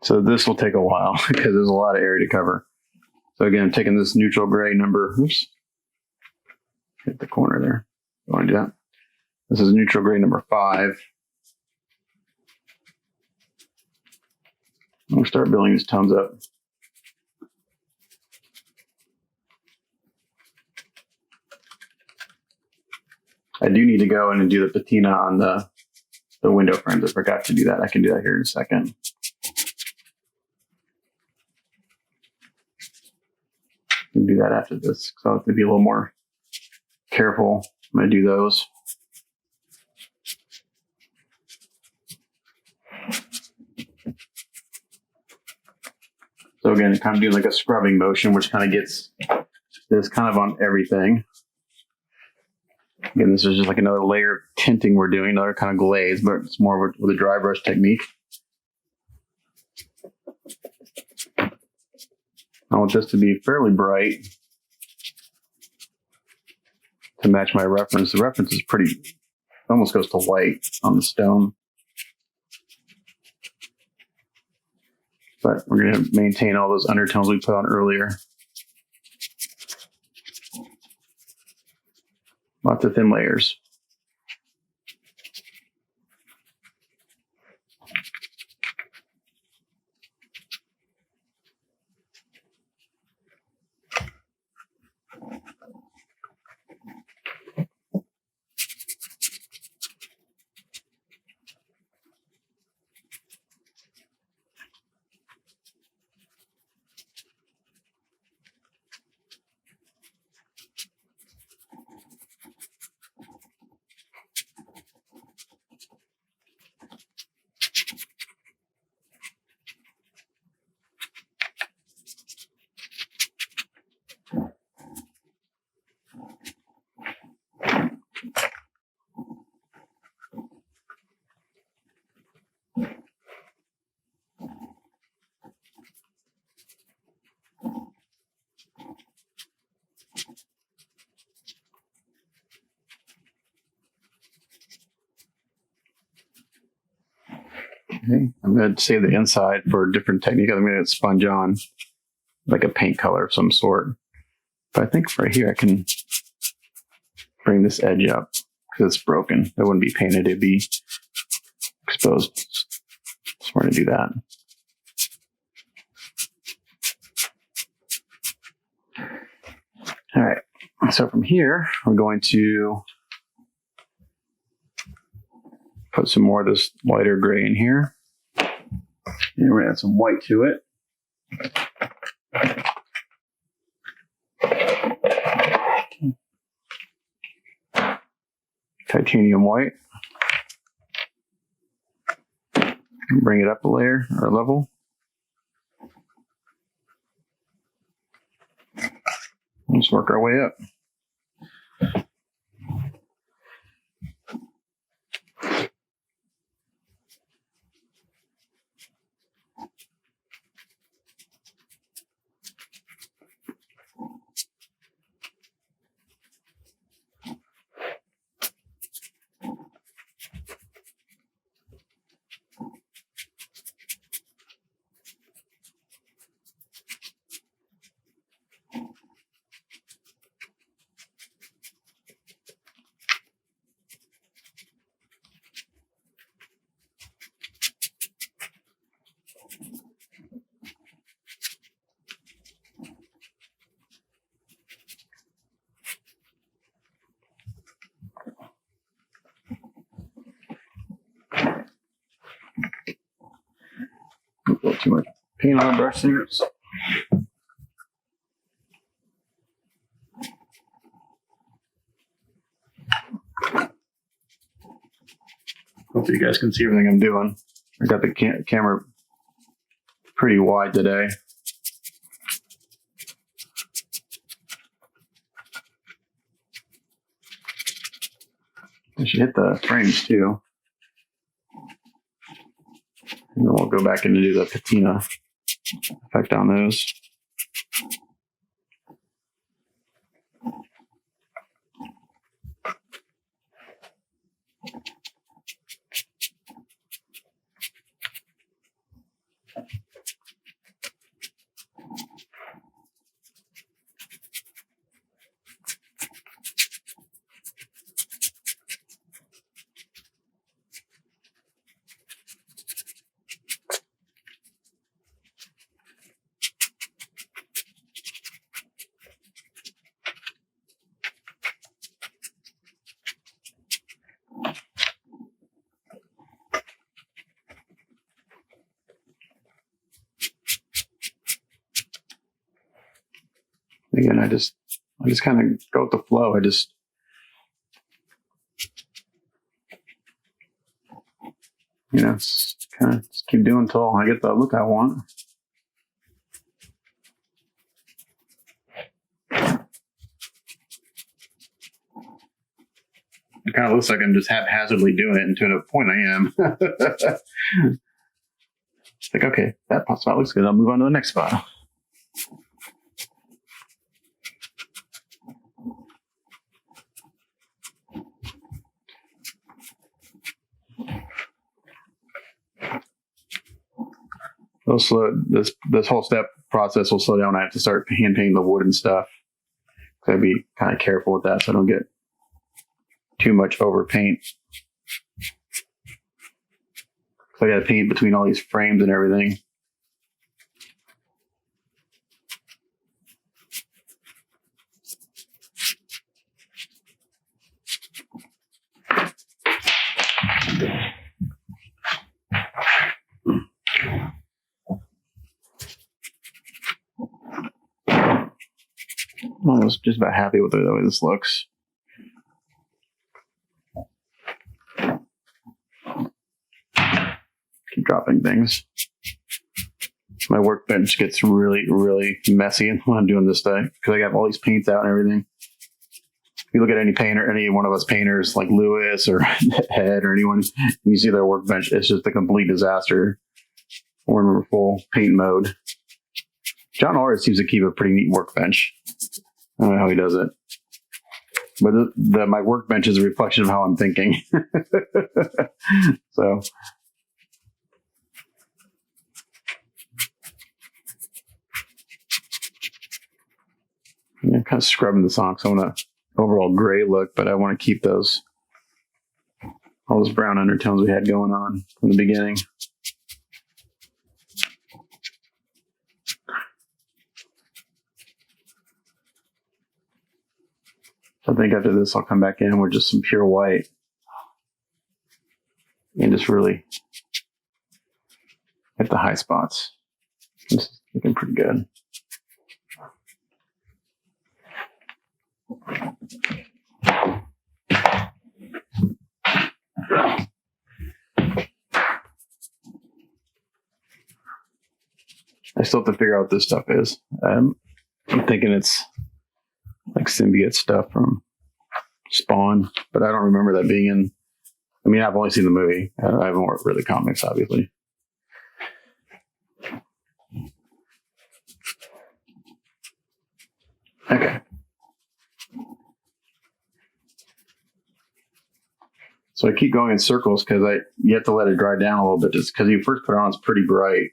So this will take a while because there's a lot of area to cover. So again, I'm taking this neutral gray number, oops, hit the corner there. You want to do that? This is neutral gray number 5. We'll start building these tones up. I do need to go in and do the patina on the window frames. I forgot to do that. I can do that here in a second. I can do that after this, so I'll have to be a little more careful when I do those. So again, kind of doing like a scrubbing motion, which kind of gets this kind of on everything. Again, this is just like another layer of tinting we're doing, another kind of glaze, but it's more with a dry brush technique. I want this to be fairly bright to match my reference. The reference is pretty, almost goes to white on the stone. But we're going to maintain all those undertones we put on earlier. Lots of thin layers. Okay, I'm going to save the inside for a different technique. I'm going to sponge on like a paint color of some sort. But I think right here I can bring this edge up because it's broken. It wouldn't be painted, it'd be exposed. So we're going to do that. All right, so from here, we're going to put some more of this lighter gray in here. And we're going to add some white to it. Titanium white. Bring it up a layer or a level. Let's work our way up. A little too much paint on the brush there. so you guys can see everything I'm doing. I got the camera pretty wide today. I should hit the frames too. And then we'll go back and do the patina effect on those. Again, I just kind of go with the flow. I just kind of just keep doing until I get the look I want. It kind of looks like I'm just haphazardly doing it, and to a point I am. It's like, okay, that spot looks good. I'll move on to the next spot. This whole step process will slow down when I have to start hand painting the wood and stuff. So I'd be kind of careful with that so I don't get too much over paint. So I got to paint between all these frames and everything. I'm almost just about happy with the way this looks. Keep dropping things. My workbench gets really, really messy when I'm doing this stuff because I got all these paints out and everything. If you look at any painter, any one of us painters like Lewis or Head or anyone, you see their workbench, it's just a complete disaster. We're in full paint mode. John always seems to keep a pretty neat workbench. I don't know how he does it. But my workbench is a reflection of how I'm thinking. So. I'm kind of scrubbing this on because I want an overall gray look, but I want to keep all those brown undertones we had going on from the beginning. I think after this, I'll come back in with just some pure white and just really hit the high spots. This is looking pretty good. I still have to figure out what this stuff is. I'm thinking it's like symbiote stuff from Spawn, but I don't remember that being in. I mean, I've only seen the movie. I haven't read the comics, obviously. Okay. So I keep going in circles because you have to let it dry down a little bit, just because you first put it on, it's pretty bright.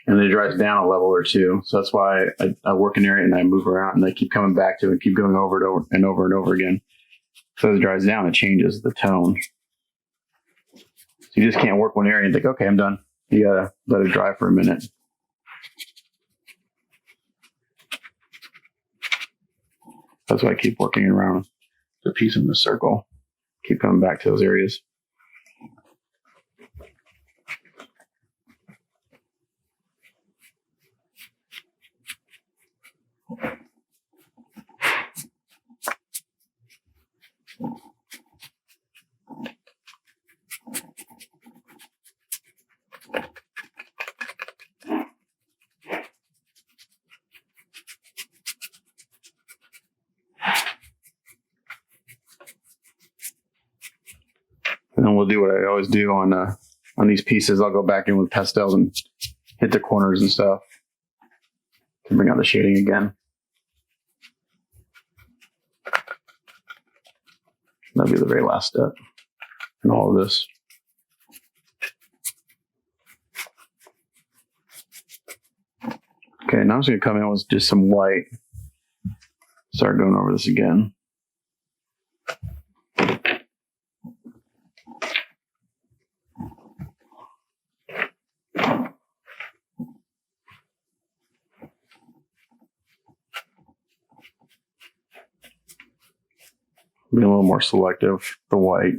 And then it dries down a level or two. So that's why I work an area and I move around and I keep coming back to it and keep going over it over and over and over again. So as it dries down, it changes the tone. So you just can't work one area and think, okay, I'm done. You gotta let it dry for a minute. That's why I keep working around the piece in the circle. Keep coming back to those areas. And we'll do what I always do on these pieces. I'll go back in with pastels and hit the corners and stuff to bring out the shading again. That'll be the very last step in all of this. Okay, now I'm just going to come in with just some white. Start going over this again. Be a little more selective, the white.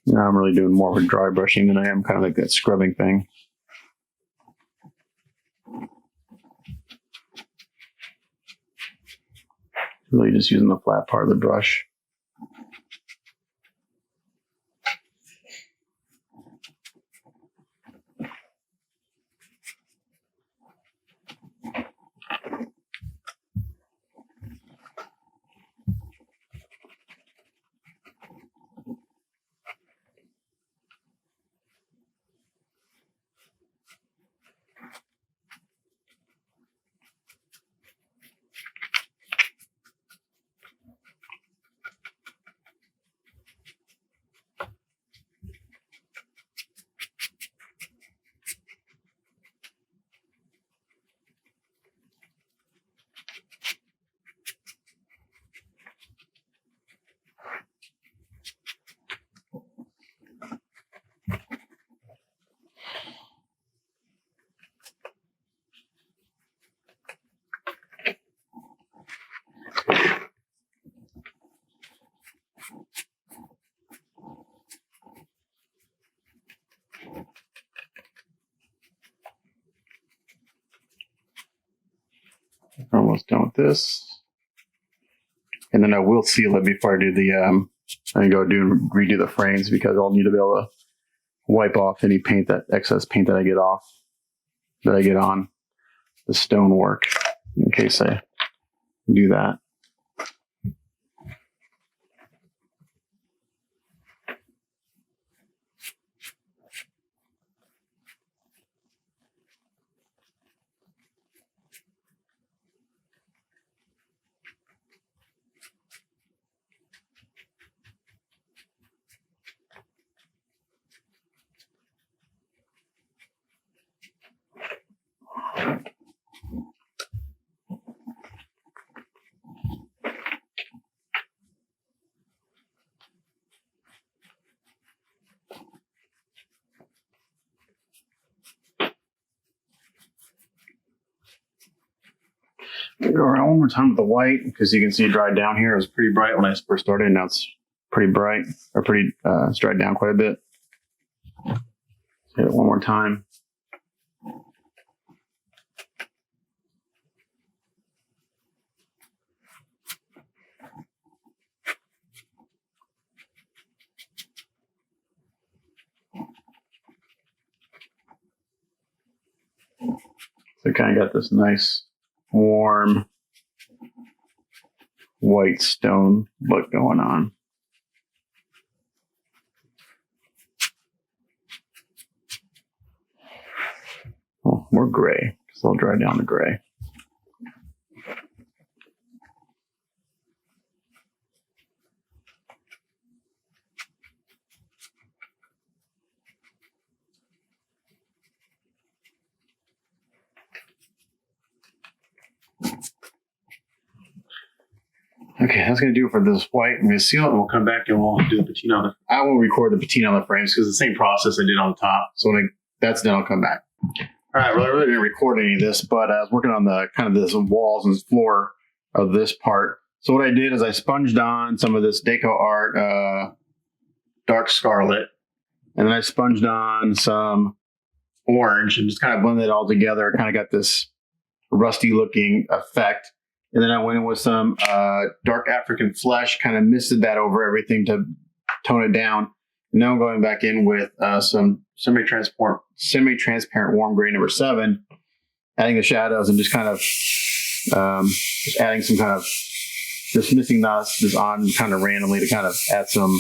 Now I'm really doing more of a dry brushing than I am kind of like that scrubbing thing. Really just using the flat part of the brush. Almost done with this. And then I will seal it before I do the, I go redo the frames because I'll need to be able to wipe off any paint, that excess paint that I get on the stonework in case I do that. Go around one more time with the white because you can see it dried down here. It was pretty bright when I first started. Now it's pretty bright, or it's dried down quite a bit. Hit it one more time. So kind of got this nice warm white stone look going on. Well, more gray, so I'll dry down the gray. Okay, that's going to do it for this white. I'm going to seal it and we'll come back and we'll do the patina. I will record the patina on the frames because it's the same process I did on the top. So when that's done, I'll come back. All right, well, I really didn't record any of this, but I was working on the kind of this walls and floor of this part. So what I did is I sponged on some of this Deco Art dark scarlet, and then I sponged on some orange and just kind of blended it all together. It kind of got this rusty looking effect. And then I went in with some dark African flesh, kind of misted that over everything to tone it down. And now I'm going back in with some semi-transparent warm gray number 7, adding the shadows and just kind of just adding some kind of dismissing this on kind of randomly to kind of add some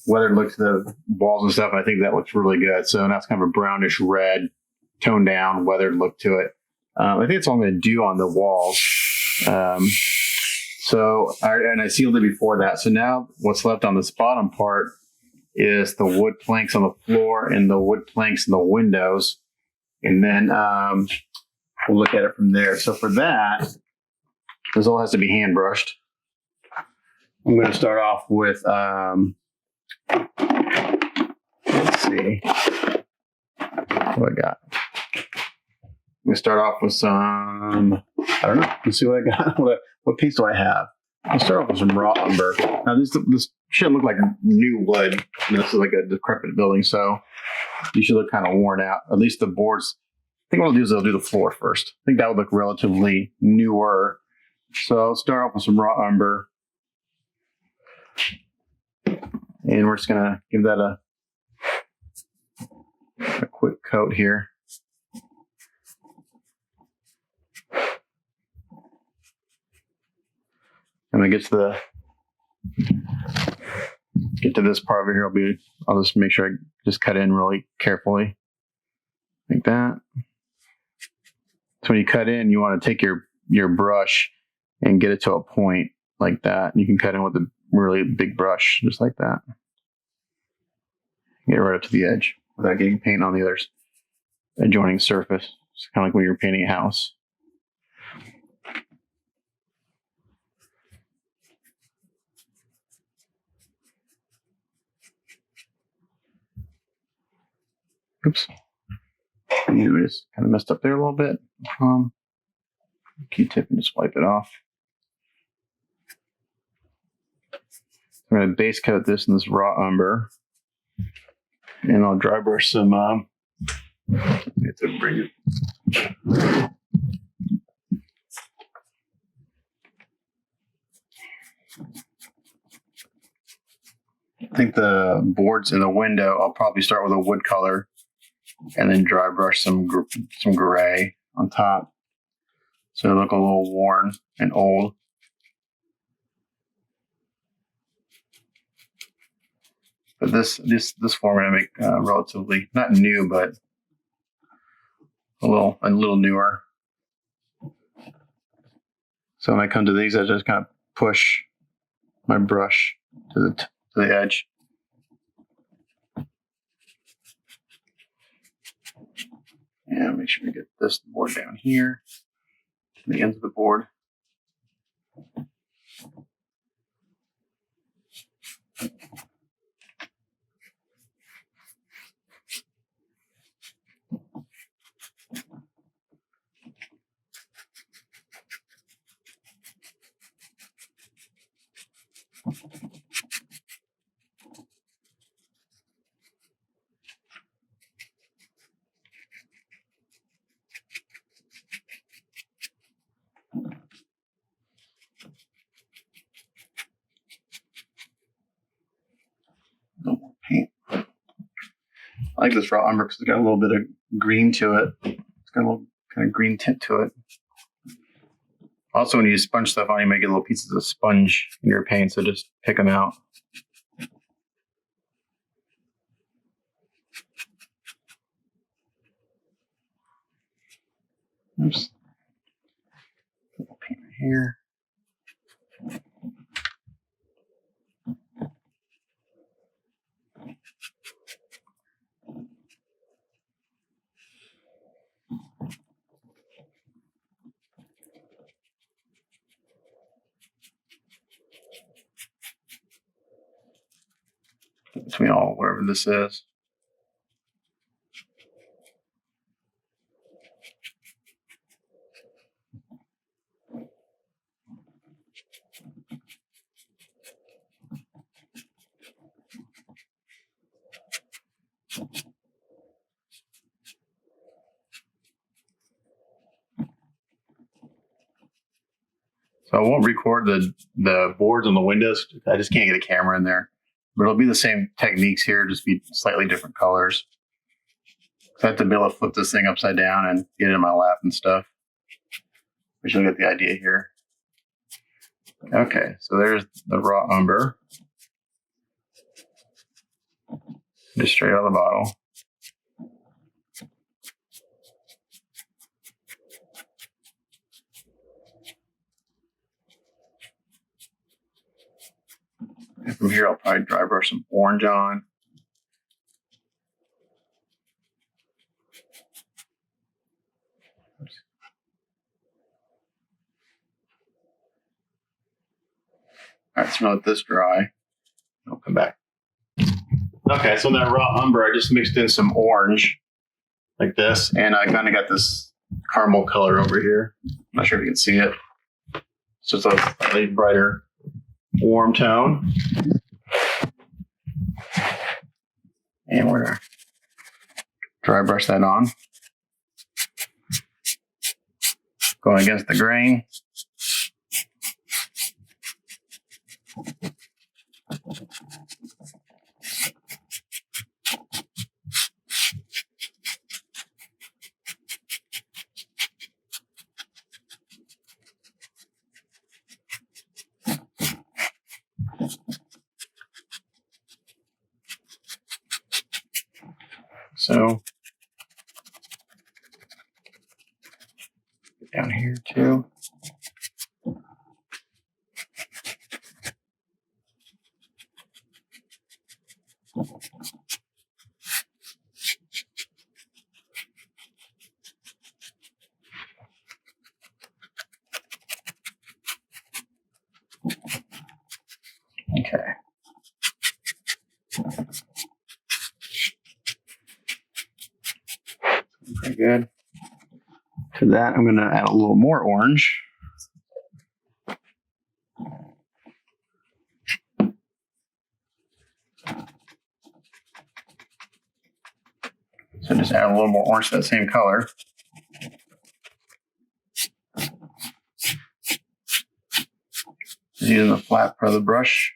weathered look to the walls and stuff. And I think that looks really good. So that's kind of a brownish red, toned down, weathered look to it. I think that's all I'm going to do on the walls. And I sealed it before that. So now what's left on this bottom part is the wood planks on the floor and the wood planks in the windows. And then we'll look at it from there. So for that, this all has to be hand brushed. I'm going to start off with, let's see what I got. I'm going to start off with some, I don't know, let's see what I got. What piece do I have? I'll start off with some raw umber. Now this should look like new wood. This is like a decrepit building, so you should look kind of worn out. At least the boards. I think what I'll do is I'll do the floor first. I think that would look relatively newer. So I'll start off with some raw umber. And we're just going to give that a quick coat here. And when I get to this part over here, I'll just make sure I just cut in really carefully. Like that. So when you cut in, you want to take your brush and get it to a point like that. You can cut in with a really big brush, just like that. Get it right up to the edge without getting paint on the other adjoining surface. It's kind of like when you're painting a house. Oops. You just kind of messed up there a little bit. Q-tip and just wipe it off. I'm going to base coat this in this raw umber. And I'll dry brush some, I have to bring it. I think the boards in the window, I'll probably start with a wood color and then dry brush some gray on top. So it'll look a little worn and old. But this floor I'm going to make relatively, not new, but a little newer. So when I come to these, I just kind of push my brush to the edge. And make sure we get this board down here to the ends of the board. No more paint. I like this raw umber because it's got a little bit of green to it. It's got a little kind of green tint to it. Also, when you sponge stuff on, you might get little pieces of sponge in your paint, so just pick them out. Oops. A little paint right here. between all whatever this is. So I won't record the boards on the windows. I just can't get a camera in there. But it'll be the same techniques here, just be slightly different colors. So I have to be able to flip this thing upside down and get it in my lap and stuff. But you'll get the idea here. Okay, so there's the raw umber. Just straight out of the bottle. And from here, I'll probably dry brush some orange on. All right, so now let this dry. I'll come back. Okay, so in that raw umber, I just mixed in some orange like this, and I kind of got this caramel color over here. I'm not sure if you can see it. It's just a slightly brighter, warm tone. And we're going to dry brush that on. Going against the grain. So down here too. Okay. Pretty good. To that, I'm going to add a little more orange. So just add a little more orange to that same color. Using the flat part of the brush.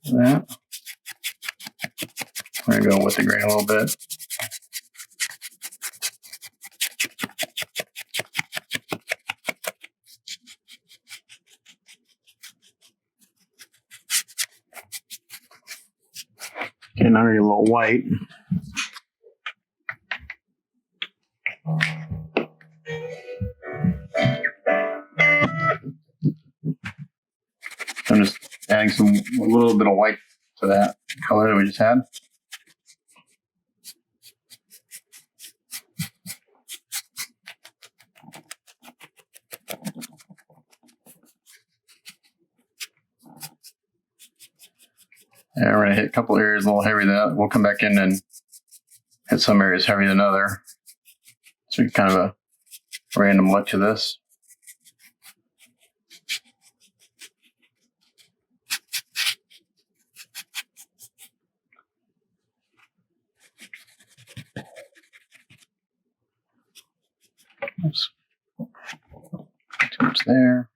That. I'm going to go with the grain a little bit. Okay, now we're getting a little white. I'm just adding a little bit of white to that color that we just had. And we're going to hit a couple areas a little heavier than that. We'll come back in and hit some areas heavier than other. So kind of a random look to this. Oops. Too much there.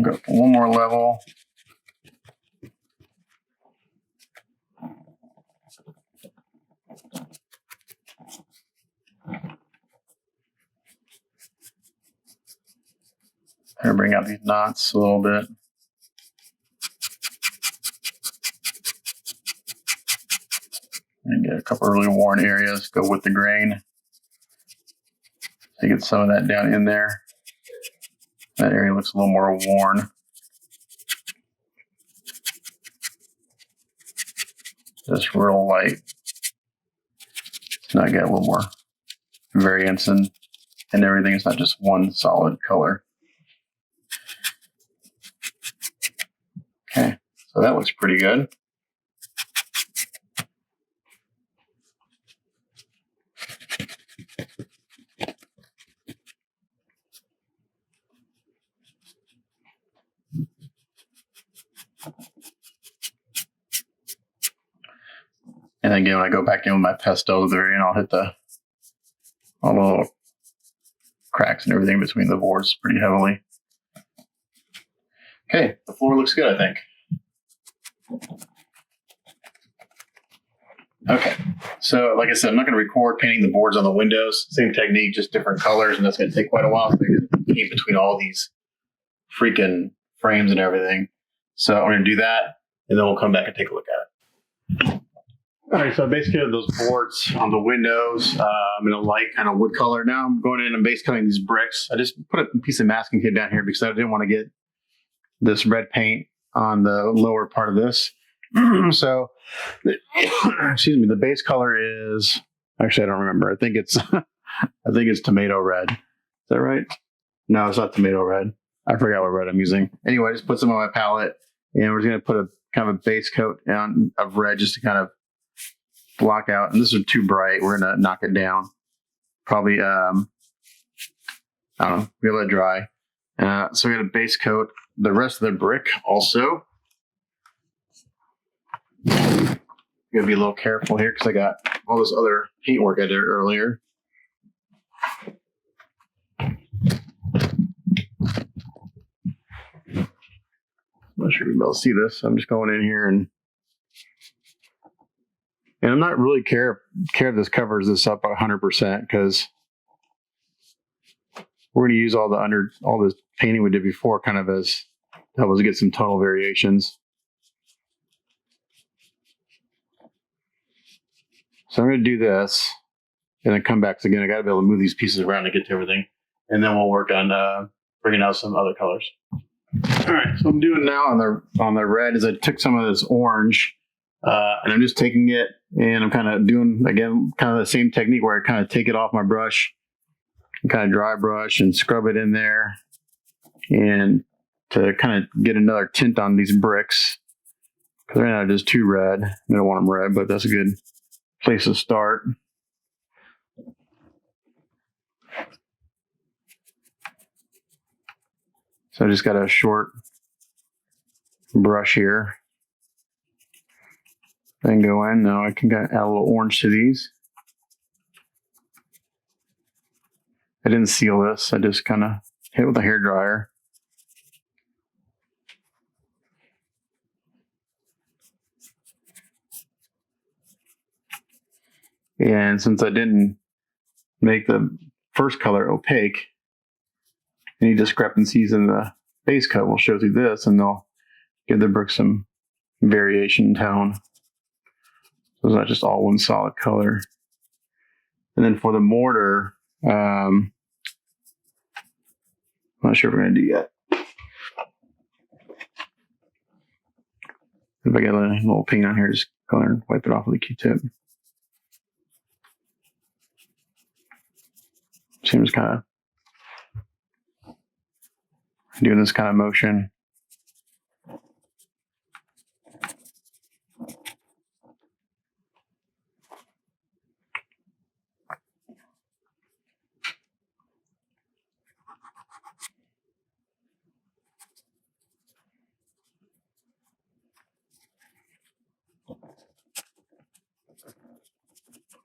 Go for one more level. Try to bring out these knots a little bit. And get a couple of really worn areas, go with the grain. So you get some of that down in there. That area looks a little more worn. Just real light. So now I get a little more variance and everything. It's not just one solid color. Okay, so that looks pretty good. And again, when I go back in with my pastels there, and I'll hit all the little cracks and everything between the boards pretty heavily. Okay, the floor looks good, I think. Okay, so like I said, I'm not going to record painting the boards on the windows. Same technique, just different colors, and that's going to take quite a while to paint between all these freaking frames and everything. So I'm going to do that, and then we'll come back and take a look at it. All right, so I basically have those boards on the windows. I'm in a light kind of wood color. Now I'm going in and base cutting these bricks. I just put a piece of masking tape down here because I didn't want to get this red paint on the lower part of this. So, excuse me, the base color is, actually I don't remember. I think it's tomato red. Is that right? No, it's not tomato red. I forgot what red I'm using. Anyway, I just put some on my palette, and we're going to put a kind of a base coat on of red just to kind of block out. And this is too bright. We're going to knock it down. Probably, I don't know, we'll let it dry. So we got a base coat. The rest of the brick also. I'm going to be a little careful here because I got all this other paintwork I did earlier. I'm not sure if you'll be able to see this. I'm just going in here and I'm not really care if this covers this up 100% because we're going to use all this painting we did before kind of as help us get some tonal variations. So I'm going to do this and then come back. Because again, I got to be able to move these pieces around to get to everything. And then we'll work on bringing out some other colors. All right, so I'm doing now on the red is I took some of this orange and I'm just taking it and I'm kind of doing, again, kind of the same technique where I kind of take it off my brush and kind of dry brush and scrub it in there and to kind of get another tint on these bricks. Because right now it is too red. I don't want them red, but that's a good place to start. So I just got a short brush here. Then go in. Now I can add a little orange to these. I didn't seal this. I just kind of hit it with a hair dryer. And since I didn't make the first color opaque, any discrepancies in the base coat will show through this and they'll give the brick some variation in tone. So it's not just all one solid color. And then for the mortar, I'm not sure if we're going to do yet. If I get a little paint on here, just go ahead and wipe it off with a Q-tip. Seems kind of doing this kind of motion.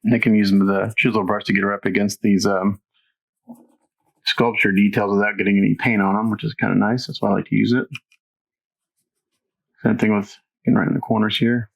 And I can use the chisel brush to get her up against these sculpture details without getting any paint on them, which is kind of nice. That's why I like to use it. Same thing with getting right in the corners here.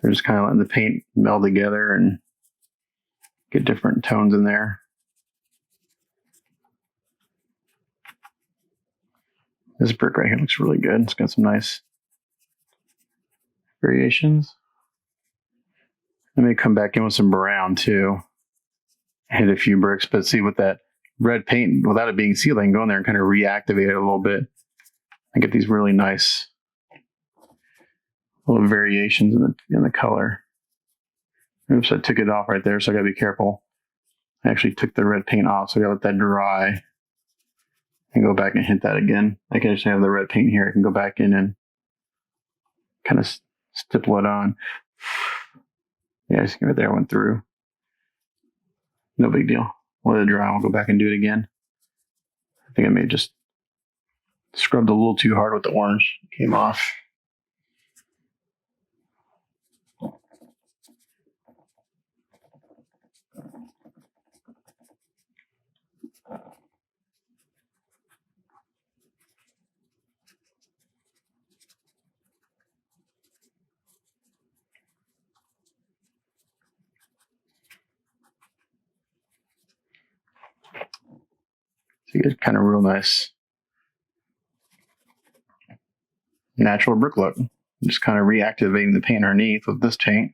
So just kind of letting the paint meld together and get different tones in there. This brick right here looks really good. It's got some nice variations. Let me come back in with some brown too. Hit a few bricks, but see with that red paint, without it being sealed, I can go in there and kind of reactivate it a little bit and get these really nice little variations in the color. Oops, I took it off right there, so I gotta be careful. I actually took the red paint off, so I gotta let that dry and go back and hit that again. I can actually have the red paint here. I can go back in and kind of stipple it on. Yeah, I see right there, went through. No big deal. Let it dry, I'll go back and do it again. I think I may have just scrubbed a little too hard with the orange. It came off. So you get kind of real nice natural brick look. Just kind of reactivating the paint underneath with this paint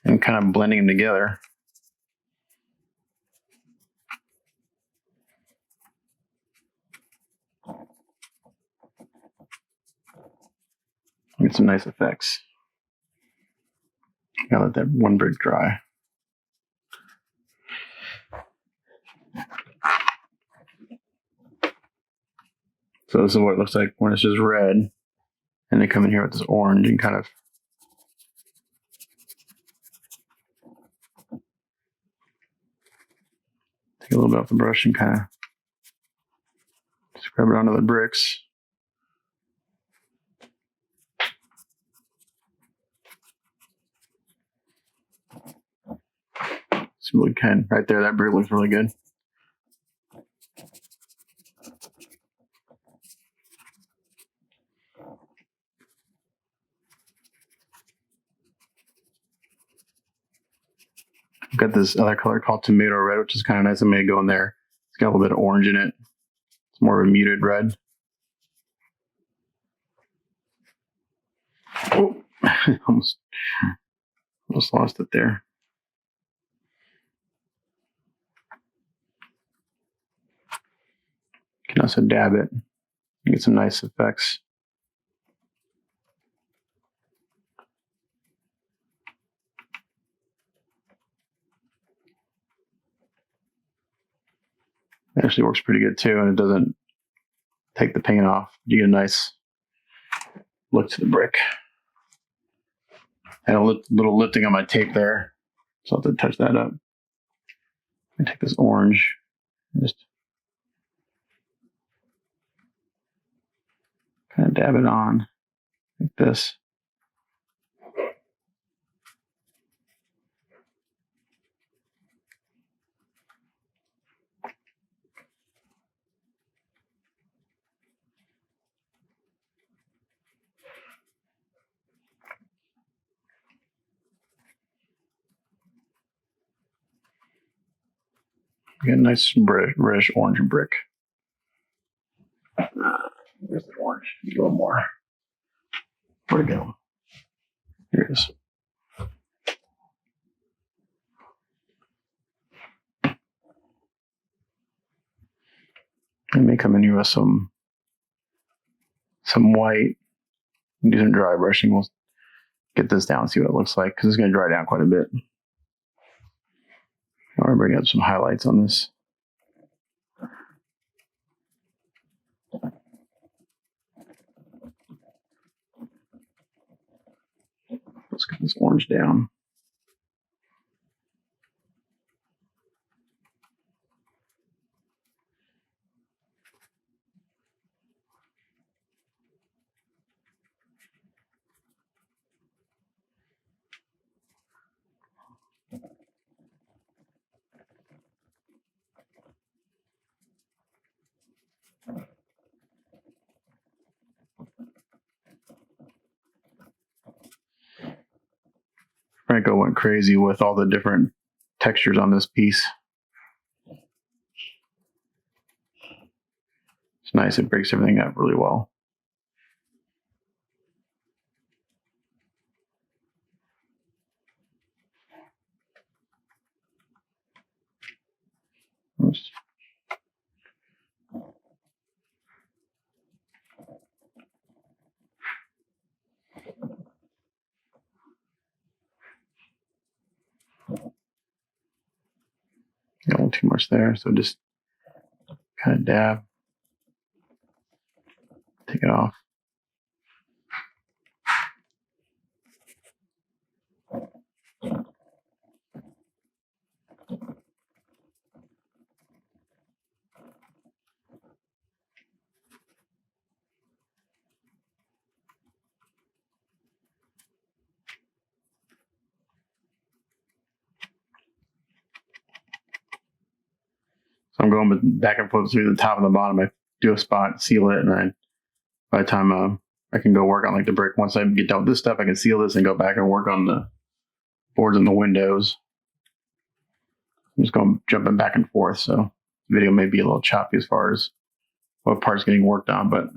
and kind of blending them together. Get some nice effects. Gotta let that one brick dry. So this is what it looks like when it's just red. And they come in here with this orange and kind of take a little bit off the brush and kind of scrub it onto the bricks. It's really kind of, right there, that brick looks really good. I've got this other color called tomato red, which is kind of nice. I'm going to go in there. It's got a little bit of orange in it. It's more of a muted red. Oh, almost lost it there. You can also dab it and get some nice effects. It actually works pretty good too, and it doesn't take the paint off. You get a nice look to the brick. And a little lifting on my tape there, so I'll have to touch that up. I take this orange and just kind of dab it on like this. Get a nice reddish orange brick. Where's the orange? A little more. Where'd it go? Here it is. I may come in here with some white. Do some dry brushing. We'll get this down and see what it looks like, because it's going to dry down quite a bit. I want to bring up some highlights on this. Let's get this orange down. Franco went crazy with all the different textures on this piece. It's nice, it breaks everything up really well. Oops. Got a little too much there, so just kind of dab, take it off. So I'm going back and forth through the top and the bottom. I do a spot, seal it, and then by the time I can go work on like the brick, once I get done with this stuff, I can seal this and go back and work on the boards and the windows. I'm just going jumping back and forth, so the video may be a little choppy as far as what part's getting worked on, but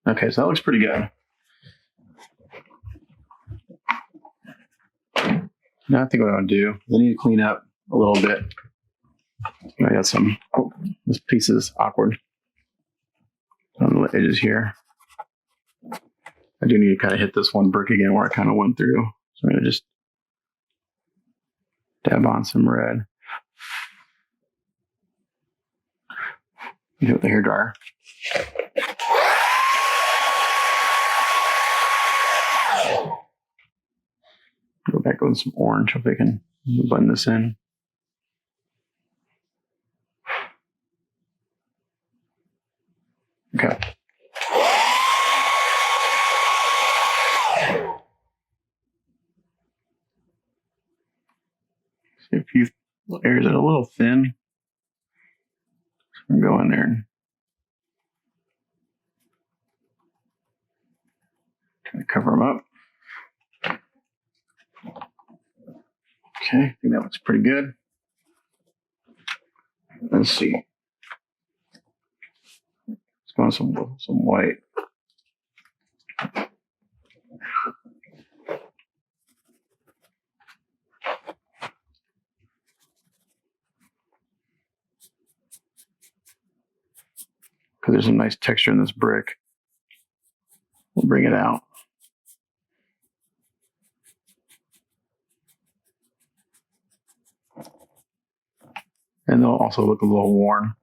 okay, so that looks pretty good. Now I think what I'll do is I need to clean up a little bit. I got some, oh, this piece is awkward on the edges here. I do need to kind of hit this one brick again where I kind of went through. So I'm going to just dab on some red. Do it with the hairdryer. Go back with some orange if I can blend this in. Okay. See a few areas that are a little thin. So I'm going to go in there and kind of cover them up. Okay, I think that looks pretty good. Let's see. Let's go on some white. Because there's some nice texture in this brick. We'll bring it out. And they'll also look a little worn.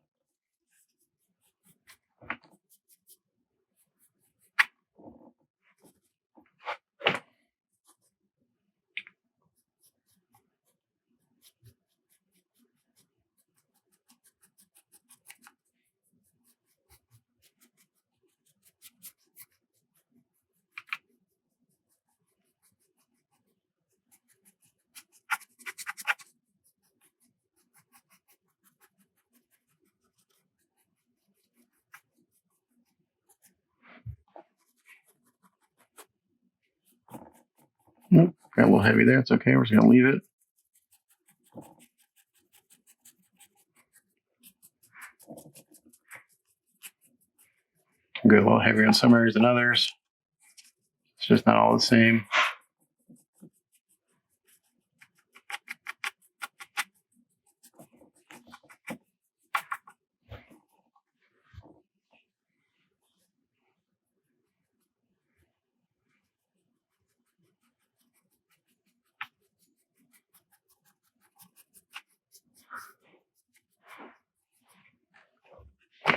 Got a little heavy there. It's okay. We're just going to leave it. Go a little heavier in some areas than others. It's just not all the same.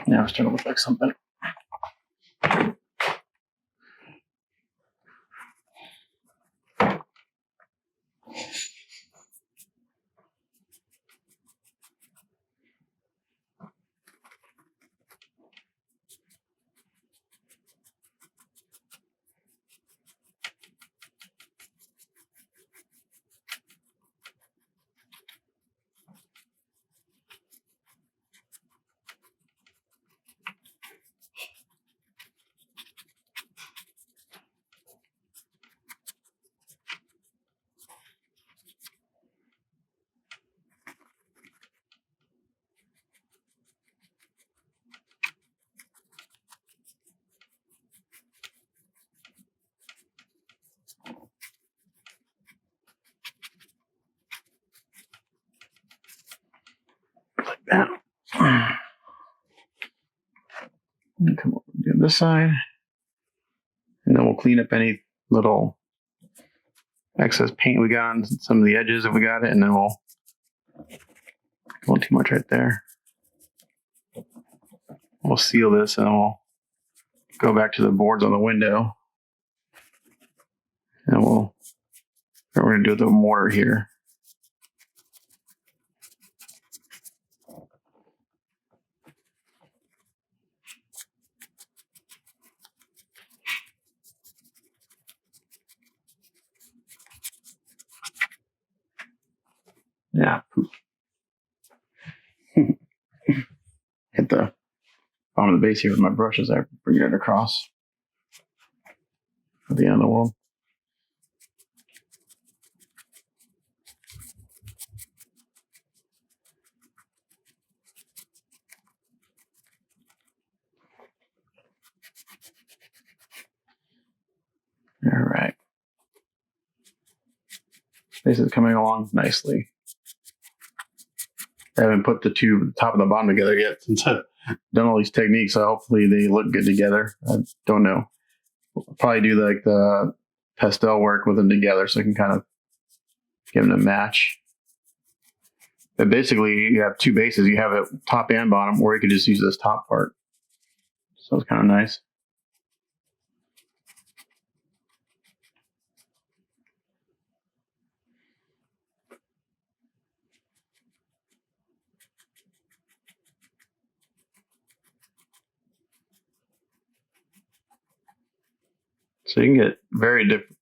Now it's starting to look like something. down. And come over to this side. And then we'll clean up any little excess paint we got on some of the edges if we got it, and then we'll go too much right there. We'll seal this and we'll go back to the boards on the window. And we're going to do the mortar here. Yeah. Hit the bottom of the base here with my brush as I bring it across at the end of the world. All right. This is coming along nicely. I haven't put the top and the bottom together yet since I've done all these techniques, so hopefully they look good together. I don't know. I'll probably do like the pastel work with them together so I can kind of give them a match. But basically, you have two bases. You have it top and bottom, or you could just use this top part. So it's kind of nice. So you can get very different.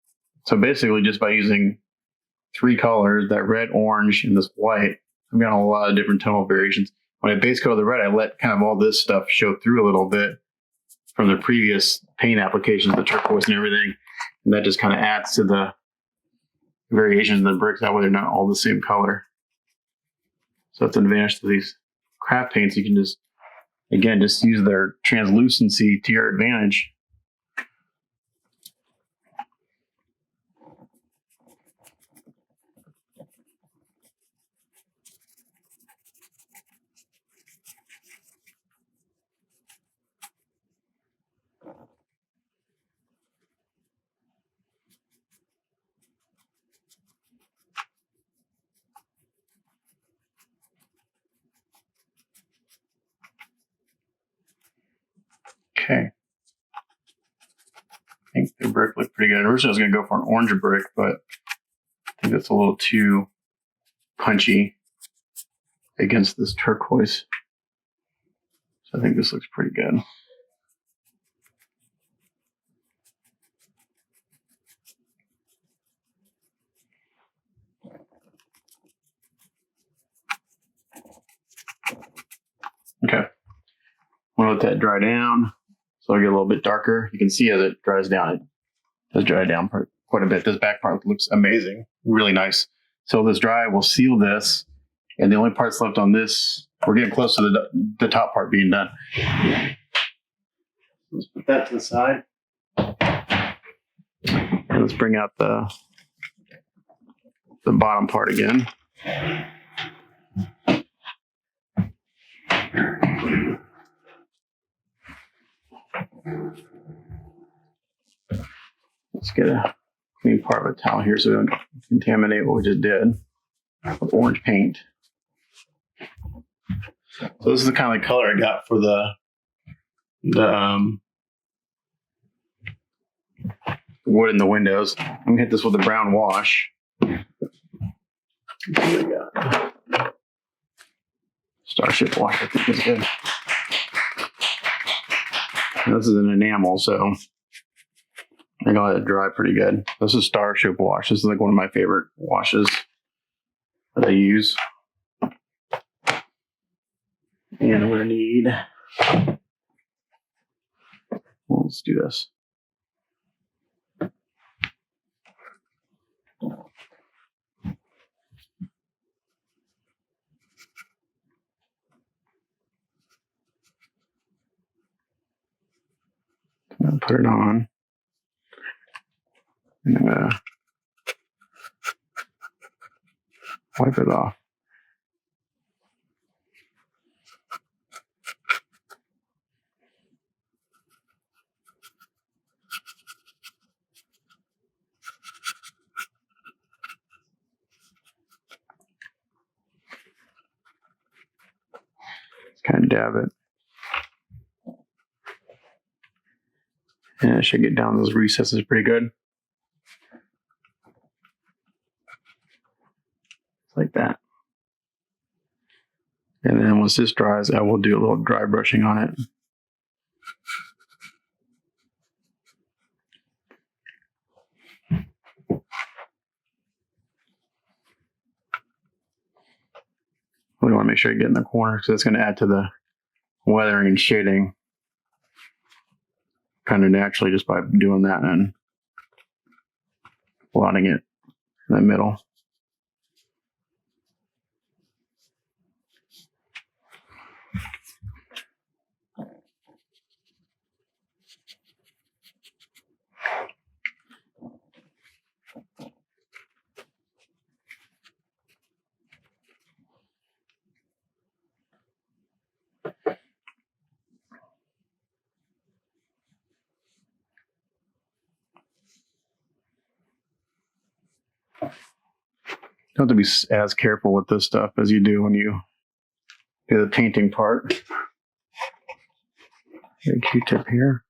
So basically, just by using three colors, that red, orange, and this white, I've got a lot of different tonal variations. When I base coat the red, I let kind of all this stuff show through a little bit from the previous paint applications, the turquoise and everything. And that just kind of adds to the variations in the bricks. That way they're not all the same color. So it's an advantage to these craft paints. You can just, again, just use their translucency to your advantage. Okay. I think the brick looked pretty good. Originally I was going to go for an orange brick, but I think that's a little too punchy against this turquoise. So I think this looks pretty good. Okay. I'm going to let that dry down so it'll get a little bit darker. You can see as it dries down, it does dry down quite a bit. This back part looks amazing, really nice. So this dry, we'll seal this, and the only parts left on this, we're getting close to the top part being done. Let's put that to the side. And let's bring out the bottom part again. Let's get a clean part of a towel here so we don't contaminate what we just did with orange paint. So this is the kind of color I got for the wood in the windows. I'm gonna hit this with a brown wash. Starship wash, I think is good. This is an enamel, so I got it dry pretty good. This is Starship wash. This is like one of my favorite washes that I use. And we're gonna need, well, let's do this. I'm gonna put it on. And I'm gonna wipe it off. kind of dab it. And it should get down those recesses pretty good. Like that. And then once this dries, I will do a little dry brushing on it. We want to make sure you get in the corner because it's going to add to the weathering and shading kind of naturally just by doing that and blotting it in the middle. You don't have to be as careful with this stuff as you do when you do the painting part. Get a Q-tip here.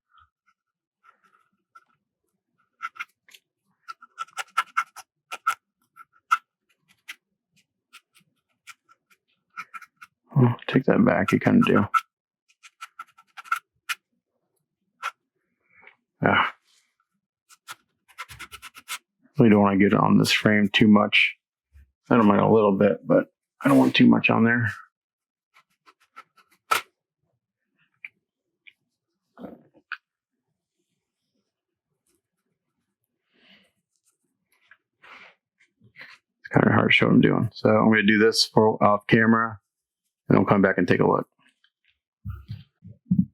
Oh, take that back, you kind of do. Really don't want to get it on this frame too much. I don't mind a little bit, but I don't want too much on there. It's kind of hard to show what I'm doing. So I'm going to do this for off camera, and I'll come back and take a look.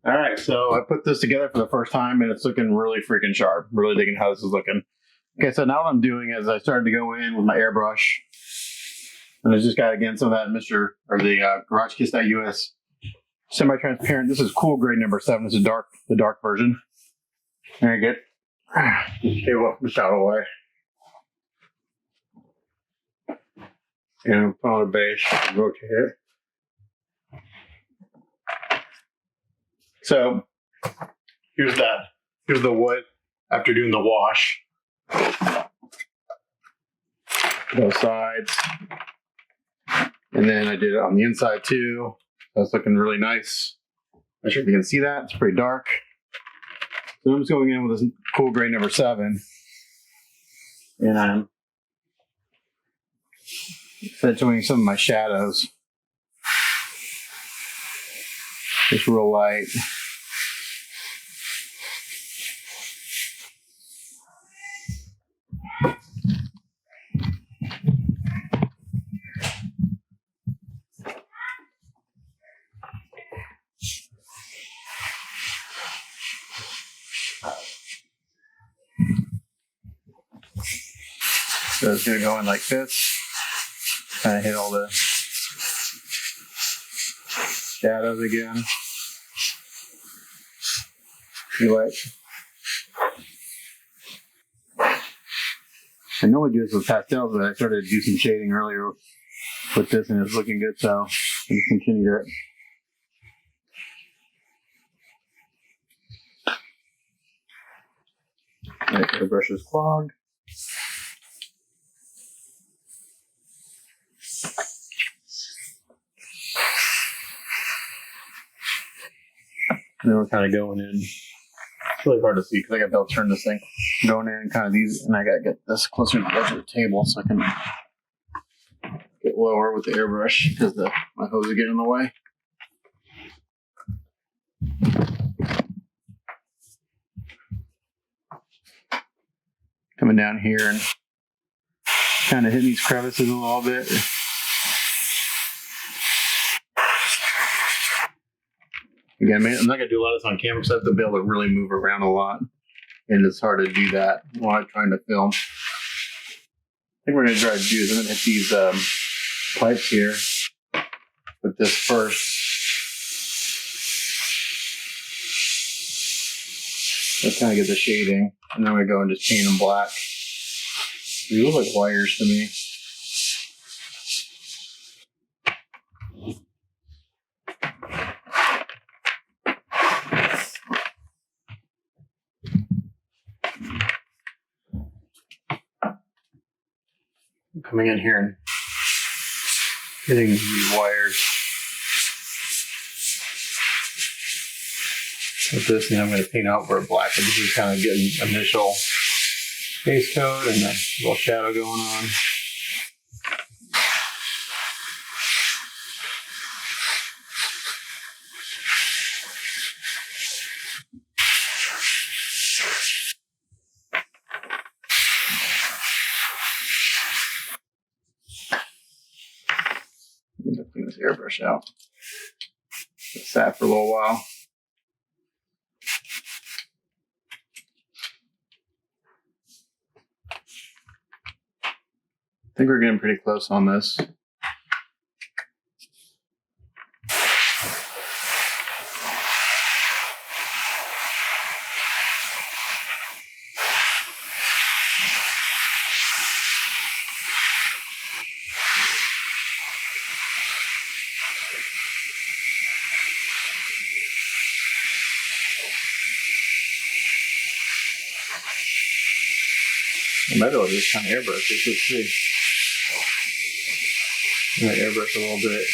All right, so I put this together for the first time, and it's looking really freaking sharp. Really digging how this is looking. Okay, so now what I'm doing is I started to go in with my airbrush, and I just got again some of that the Garage Kiss.us semi-transparent. This is cool grade number 7. This is the dark version. Very good. Okay, well, the shadow away. And on the base, rotate it. So here's that. Here's the wood after doing the wash. Both sides. And then I did it on the inside too. That's looking really nice. Not sure if you can see that. It's pretty dark. So I'm just going in with this cool grade number 7. And I'm accentuating some of my shadows. Just real light. So it's going to go in like this. Kind of hit all the shadows again. Anyway, I normally do this with pastels, but I started to do some shading earlier with this, and it's looking good, so I'm going to continue it. Right, the brush is clogged. And then we're kind of going in. It's really hard to see because I got to be able to turn this thing. Going in and kind of these, and I got to get this closer to the edge of the table so I can get lower with the airbrush because my hose is getting in the way. Coming down here and kind of hitting these crevices a little bit. Again, I'm not going to do a lot of this on camera because I have to be able to really move around a lot. And it's hard to do that while I'm trying to film. I think we're going to try to do is I'm going to hit these pipes here with this first. Let's kind of get the shading. And then we go and just paint them black. They look like wires to me. coming in here and getting these wires. With this, and I'm going to paint out for black. And this is kind of getting initial base coat and a little shadow going on. I'm going to clean this airbrush out. It sat for a little while. I think we're getting pretty close on this. I might be able to just kind of airbrush this. Let's see. I'm going to airbrush a little bit.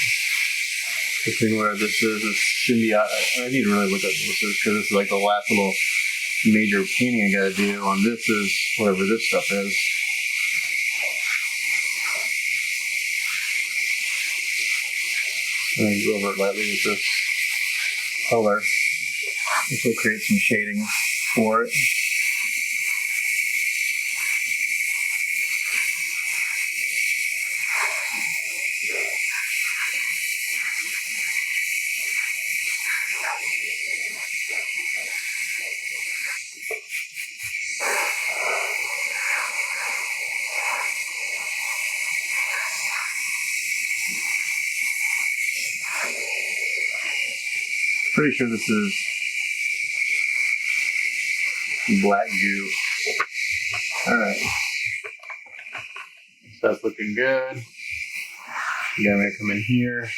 Between where this is symbiote. I need to really look at what this is because this is like the last little major painting I got to do on this is whatever this stuff is. And then go over it lightly with this color. This will create some shading for it. Pretty sure this is black goo. Alright. So that's looking good. Again, I'm going to come in here.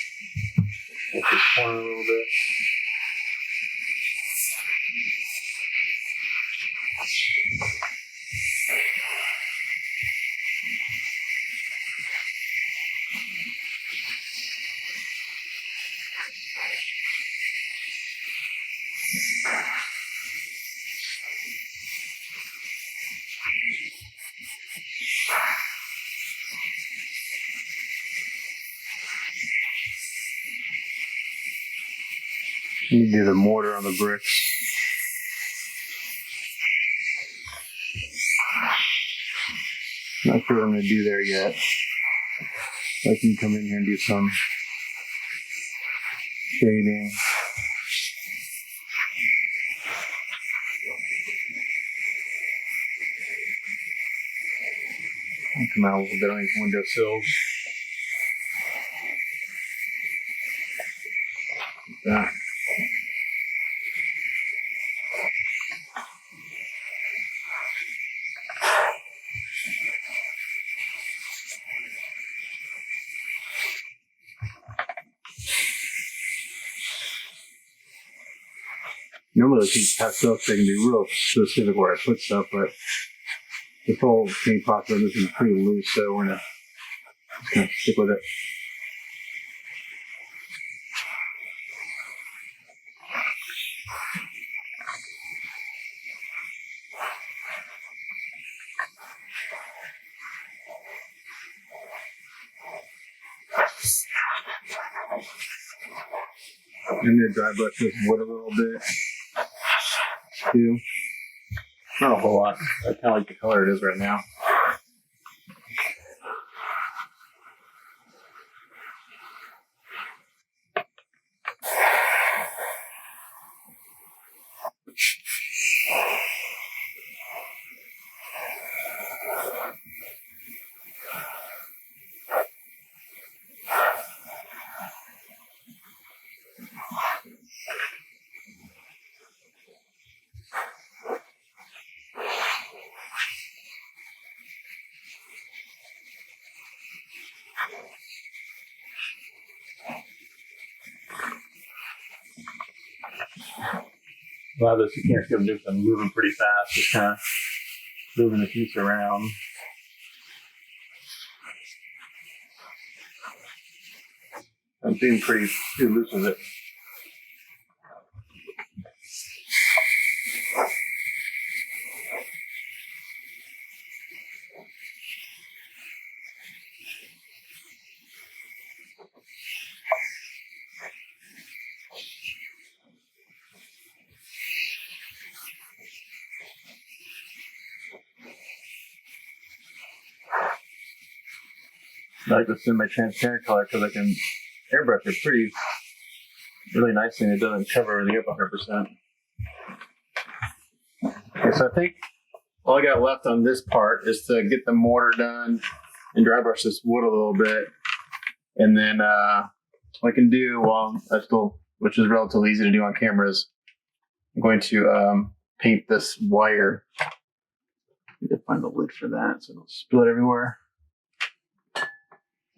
Hit this corner a little bit. You need to do the mortar on the bricks. Not sure what I'm going to do there yet. I can come in here and do some shading. I'll come out a little bit on these windowsills. Like that. Normally these pastel they can be real specific where I put stuff, but this whole paint process is pretty loose, so we're just gonna stick with it. I'm gonna dry brush this wood a little bit too. Not a whole lot. I kind of like the color it is right now. A lot of this you can't see them do, I'm moving pretty fast, just kind of moving the piece around. I'm being pretty loose with it. I like this semi-transparent color because I can airbrush it really nicely and it doesn't cover everything up 100%. Okay, so I think all I got left on this part is to get the mortar done and dry brush this wood a little bit. And then what I can do which is relatively easy to do on cameras, I'm going to paint this wire. I need to find the lid for that so I don't spill it everywhere.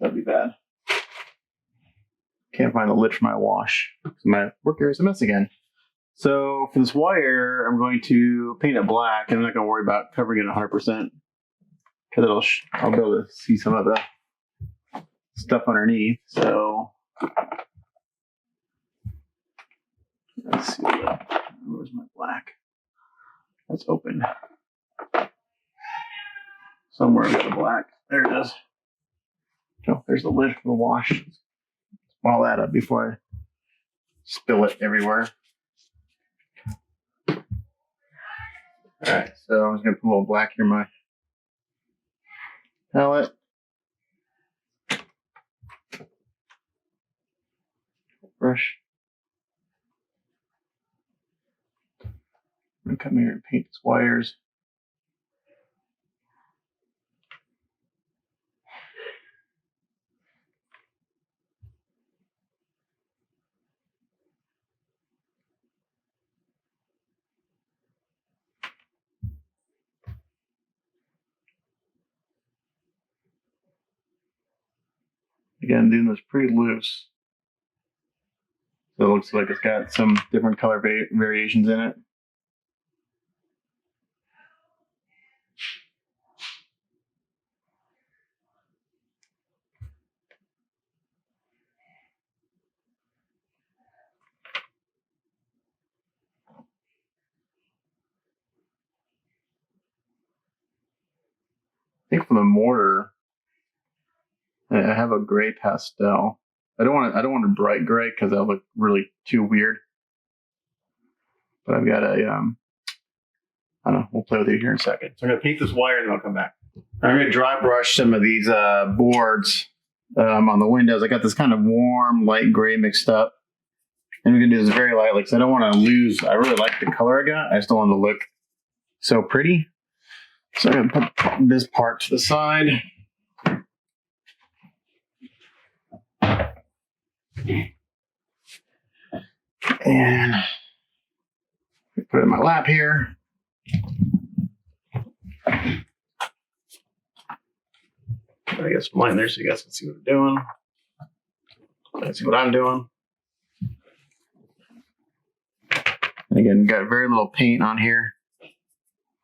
That'd be bad. Can't find the lid for my wash. My work area is a mess again. So for this wire, I'm going to paint it black, and I'm not going to worry about covering it 100% because I'll be able to see some of the stuff underneath. So let's see. Where's my black? That's open. Somewhere I've got the black. There it is. Oh, there's the lid for the wash. All that up before I spill it everywhere. All right, so I'm just gonna put a little black here in my palette. Brush. I'm gonna come here and paint these wires. Again, doing this pretty loose. So it looks like it's got some different color variations in it. I think for the mortar, I have a gray pastel. I don't want a bright gray because that'll look really too weird. But I've got a I don't know. We'll play with it here in a second. So I'm gonna paint this wire and then I'll come back. I'm gonna dry brush some of these boards on the windows. I got this kind of warm light gray mixed up, and we're gonna do this very lightly because I don't want to lose. I really like the color I got. I just don't want it to look so pretty. So I'm gonna put this part to the side. And put it in my lap here. I guess some light in there so you guys can see what I'm doing. Let's see what I'm doing. And again, got very little paint on here.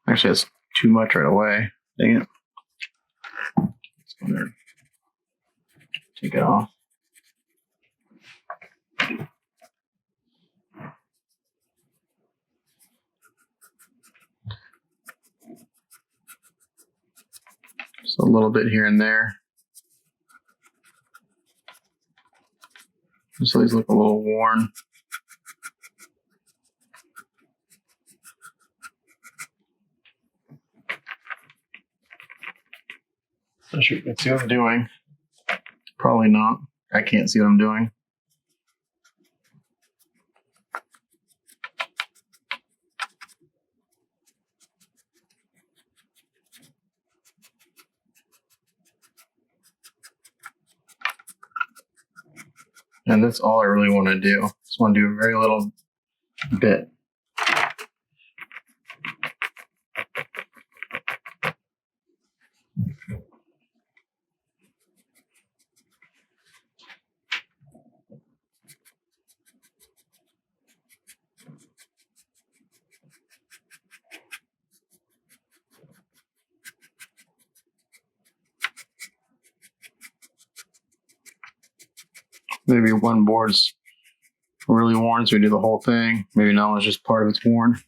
Actually, that's too much right away. Dang it. Let's go there. Take it off. Just a little bit here and there. So these look a little worn. Not sure you can see what I'm doing. Probably not. I can't see what I'm doing. And that's all I really want to do. Just want to do a very little bit. Maybe one board's really worn, so we do the whole thing. Maybe another one's just part of it's worn.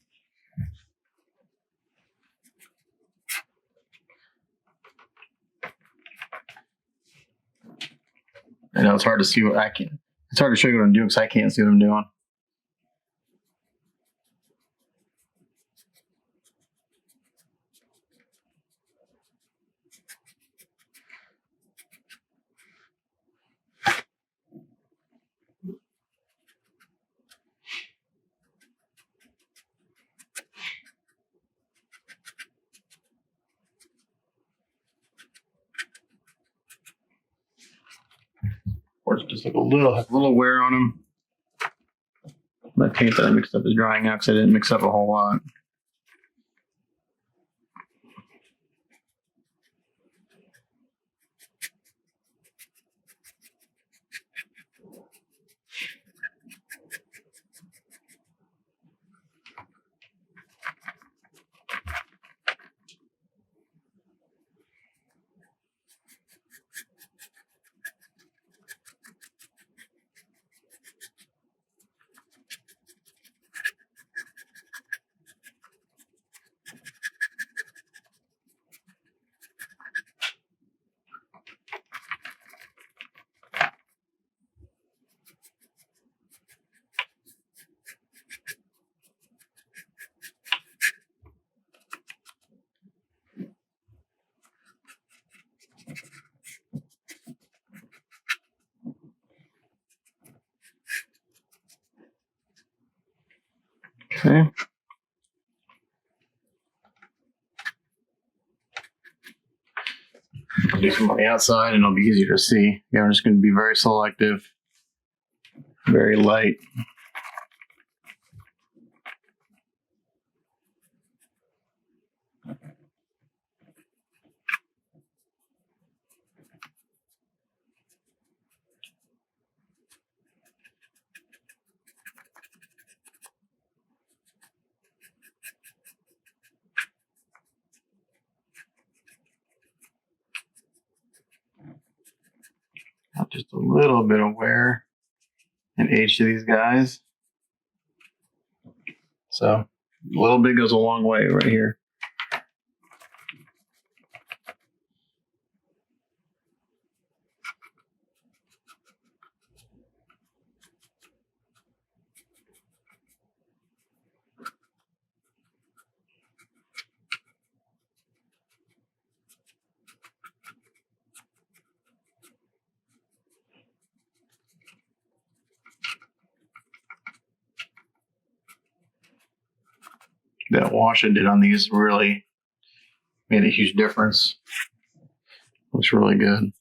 I know it's hard to see what I can. It's hard to show you what I'm doing because I can't see what I'm doing. Or it's just like a little wear on them. My paint that I mixed up is drying out because I didn't mix up a whole lot. Okay. I'll do some on the outside and it'll be easier to see. Yeah, I'm just going to be very selective, very light. Just a little bit of wear and age to these guys. So a little bit goes a long way right here. That wash I did on these really made a huge difference. Looks really good.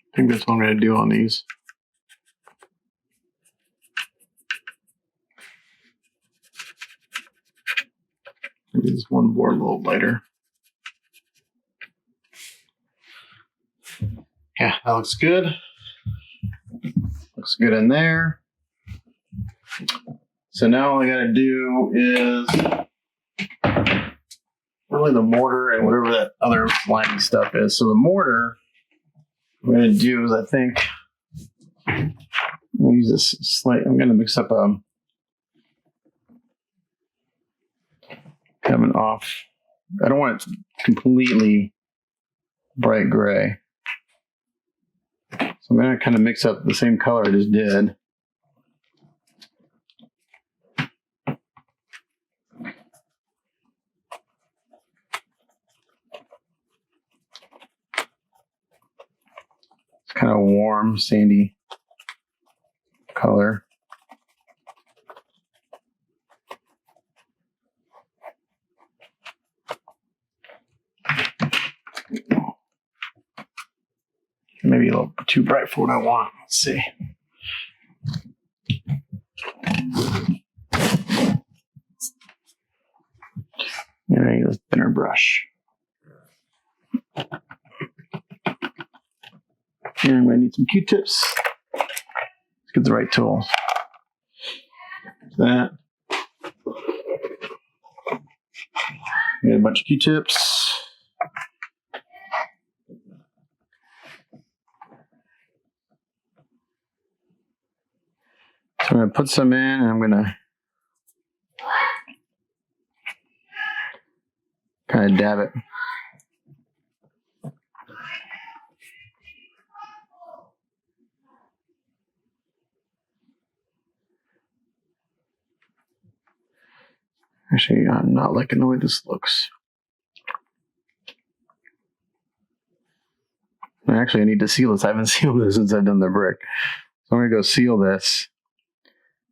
I think that's what I'm going to do on these. Maybe this one board a little lighter. Yeah, that looks good. Looks good in there. So now all I got to do is really the mortar and whatever that other lining stuff is. So the mortar, what I'm going to do is I think I'll use this slight. I'm going to mix up coming off. I don't want it completely bright gray. So I'm going to kind of mix up the same color I just did. It's kind of warm, sandy color. Maybe a little too bright for what I want. Let's see. thinner brush. And I'm going to need some Q-tips. Let's get the right tools. That. Get a bunch of Q-tips. So I'm going to put some in, and I'm going to kind of dab it. Actually, I'm not liking the way this looks. Actually, I need to seal this. I haven't sealed this since I've done the brick. So I'm going to go seal this,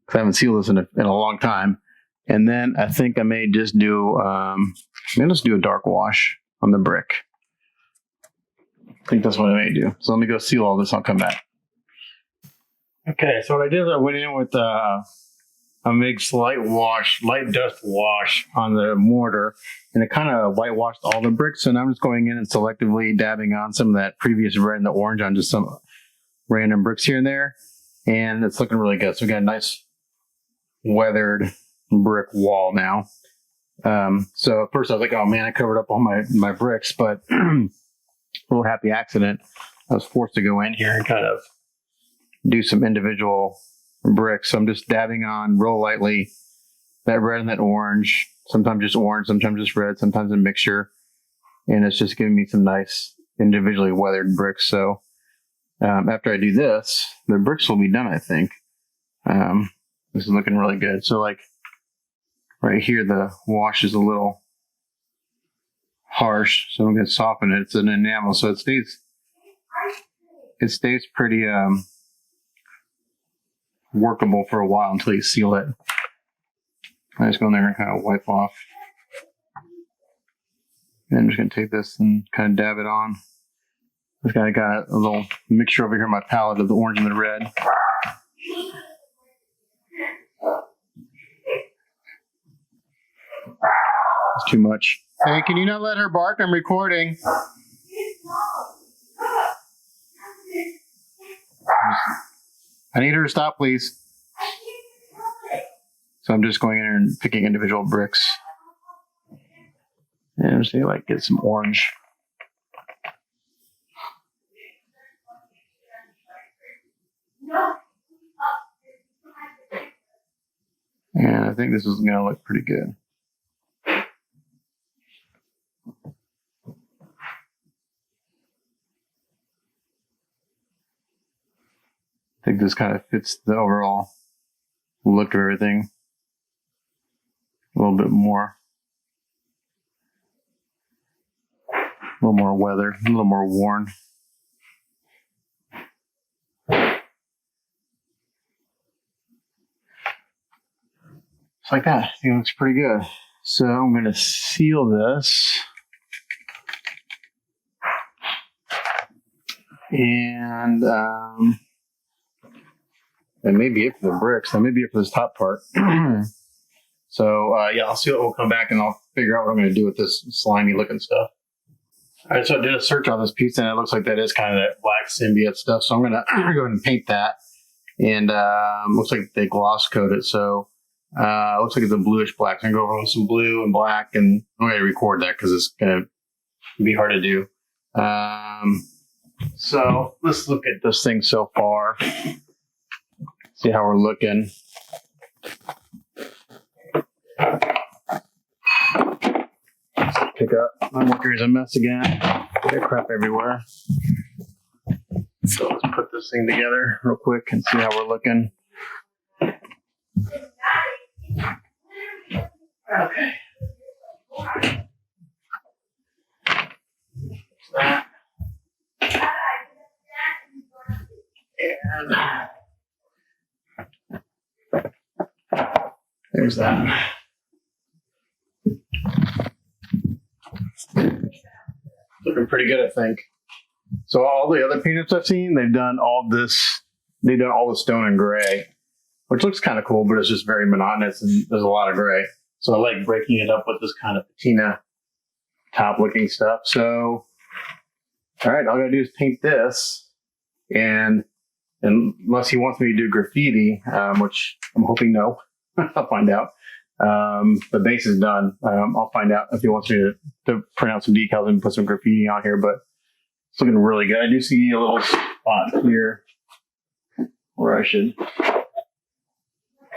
because I haven't sealed this in a long time. And then I think I may just do, I'm going to just do a dark wash on the brick. I think that's what I may do. So let me go seal all this. I'll come back. Okay, so what I did is I went in with a mixed light dust wash on the mortar, and it kind of whitewashed all the bricks. So now I'm just going in and selectively dabbing on some of that previous red and the orange on just some random bricks here and there. And it's looking really good. So we got a nice weathered brick wall now. So at first I was like, oh man, I covered up all my bricks, but a little happy accident. I was forced to go in here and kind of do some individual bricks. So I'm just dabbing on real lightly that red and that orange, sometimes just orange, sometimes just red, sometimes a mixture. And it's just giving me some nice individually weathered bricks. So after I do this, the bricks will be done, I think. This is looking really good. So like right here, the wash is a little harsh, so I'm going to soften it. It's an enamel, so it stays pretty workable for a while until you seal it. I just go in there and kind of wipe off. And I'm just going to take this and kind of dab it on. I've got a little mixture over here on my palette of the orange and the red. It's too much. Hey, can you not let her bark? I'm recording. I need her to stop, please. So I'm just going in and picking individual bricks. And I'm just going to like get some orange. And I think this is going to look pretty good. I think this kind of fits the overall look of everything a little bit more. A little more weathered, a little more worn. Just like that. I think it looks pretty good. So I'm going to seal this. And that may be it for the bricks. That may be it for this top part. So yeah, I'll see what we'll come back and I'll figure out what I'm going to do with this slimy looking stuff. All right, so I did a search on this piece and it looks like that is kind of that black symbiote stuff. So I'm going to go ahead and paint that. And looks like they gloss coat it. So looks like it's a bluish black. So I'm going to go over with some blue and black, and I'm going to record that because it's going to be hard to do. So let's look at this thing so far. See how we're looking. Pick up. My worker is a mess again. Got crap everywhere. So let's put this thing together real quick and see how we're looking. Okay. That. And there's that. Looking pretty good, I think. So all the other painters I've seen, they've done all this. They've done all the stone and gray, which looks kind of cool, but it's just very monotonous and there's a lot of gray. So I like breaking it up with this kind of patina top looking stuff. So, all right, all I gotta do is paint this, and unless he wants me to do graffiti, which I'm hoping no, I'll find out. The base is done. I'll find out if he wants me to print out some decals and put some graffiti on here, but it's looking really good. I do see a little spot here where I should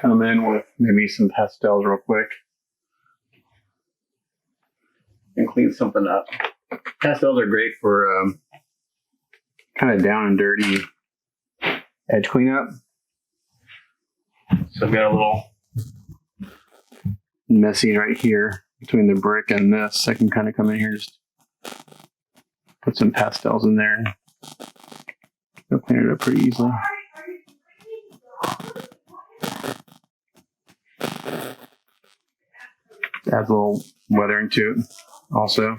come in with maybe some pastels real quick and clean something up. Pastels are great for kind of down and dirty edge cleanup. So I've got a little messy right here between the brick and this. I can kind of come in here, just put some pastels in there. I'll clean it up pretty easily. Adds a little weathering to it also.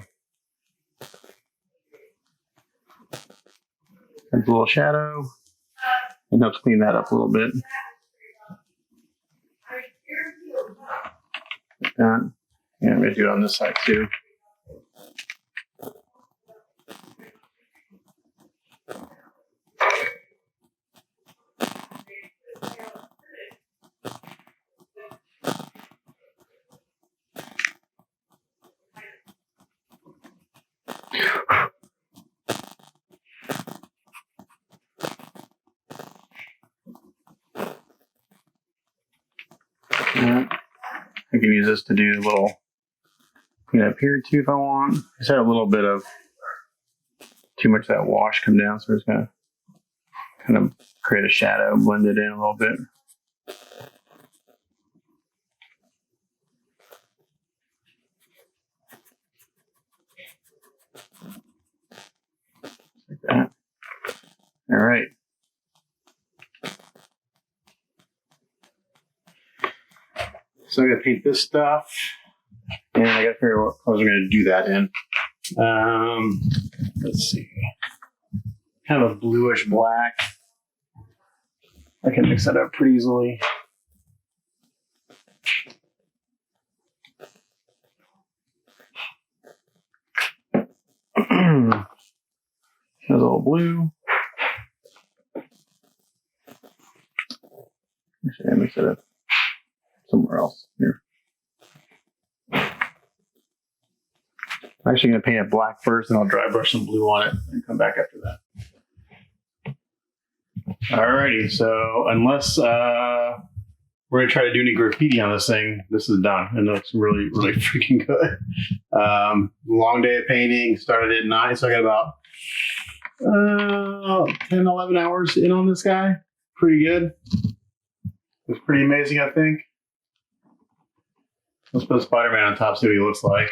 Adds a little shadow and helps clean that up a little bit. Like that. Yeah, I'm going to do it on this side too. I can use this to do a little clean up here too if I want. I just had a little bit of too much of that wash come down, so it's going to kind of create a shadow, blend it in a little bit. Like that. All right. So I'm going to paint this stuff, and I got to figure out what colors I'm going to do that in. Let's see. Kind of a bluish black. I can mix that up pretty easily. There's a little blue. Actually, I mix it up somewhere else here. I'm actually going to paint it black first, and I'll dry brush some blue on it and come back after that. Alrighty, so unless we're going to try to do any graffiti on this thing, this is done. And it looks really, really freaking good. Long day of painting, started at 9, so I got about 10, 11 hours in on this guy. Pretty good. It's pretty amazing, I think. Let's put Spider-Man on top, see what he looks like.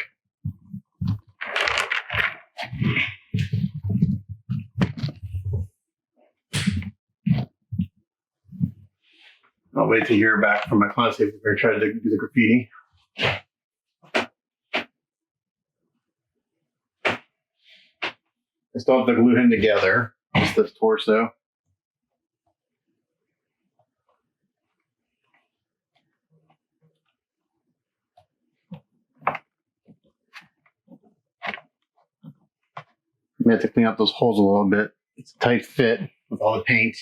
I'll wait to hear back from my client, see if they're trying to do the graffiti. I still have to glue him together. Just this torso. I have to clean up those holes a little bit. It's a tight fit with all the paint.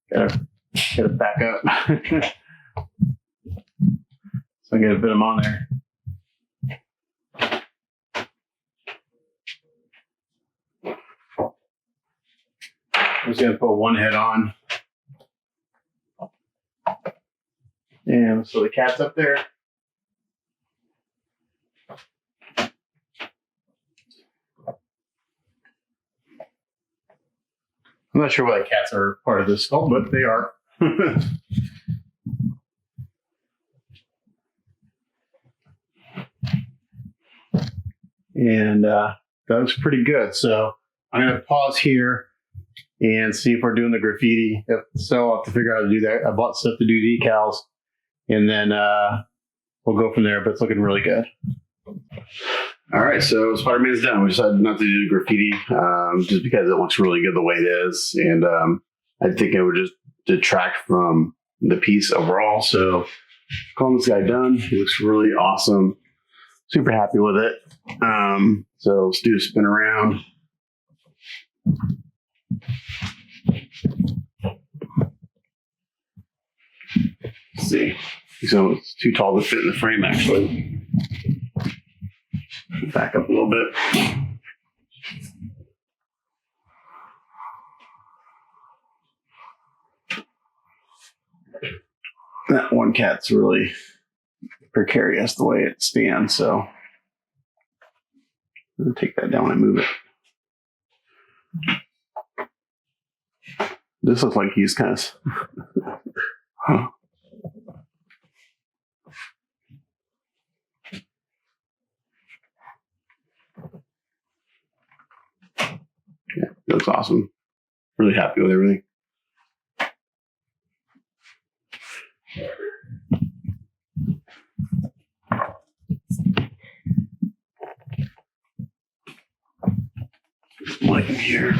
Gotta back up. So I get a bit of them on there. I'm just gonna put one head on. And so the cat's up there. I'm not sure why the cats are part of this skull, but they are. And that looks pretty good. So I'm going to pause here and see if we're doing the graffiti. If so, I'll have to figure out how to do that. I bought stuff to do decals, and then we'll go from there, but it's looking really good. All right, so Spider-Man's done. We decided not to do graffiti just because it looks really good the way it is. And I think it would just detract from the piece overall. So calling this guy done. He looks really awesome. Super happy with it. So let's do a spin around. Let's see. So it's too tall to fit in the frame, actually. Back up a little bit. That one cat's really precarious the way it stands, so I'm going to take that down and move it. This looks like he's kind of... huh. Yeah, it looks awesome. Really happy with everything. Like here.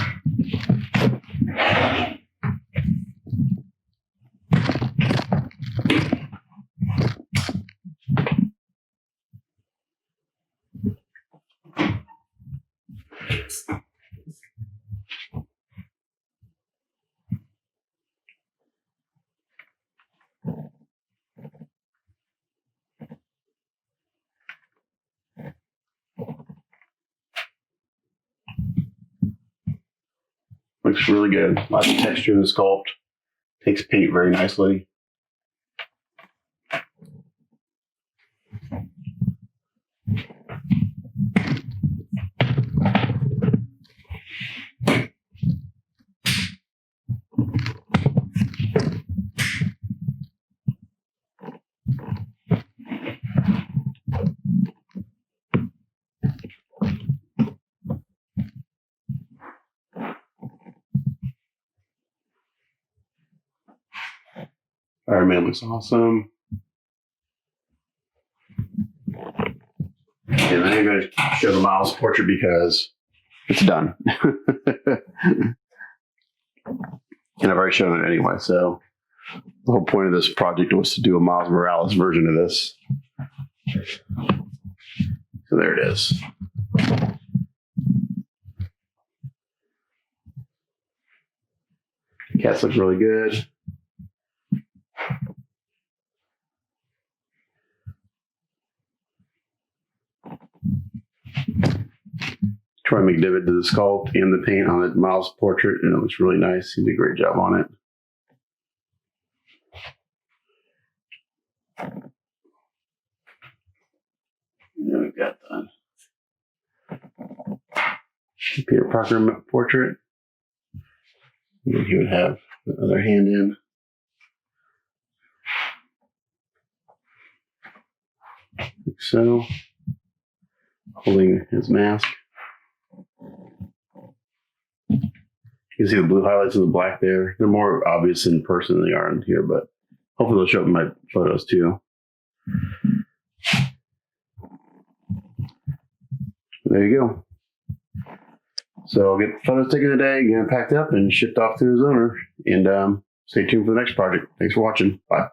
Looks really good. Lots of texture in the sculpt. Takes paint very nicely. Spiderman looks awesome. And I'm going to show the Miles portrait because it's done. And I've already shown it anyway. So the whole point of this project was to do a Miles Morales version of this. So there it is. The cats look really good. Troy McDivitt did the sculpt and the paint on the Miles portrait, and it looks really nice. He did a great job on it. And we've got the Peter Parker portrait. And then he would have the other hand in. Like so. Holding his mask. You can see the blue highlights and the black there. They're more obvious in person than they are in here, but hopefully they'll show up in my photos too. There you go. So I'll get the photos taken today, get it packed up, and shipped off to his owner. And stay tuned for the next project. Thanks for watching. Bye.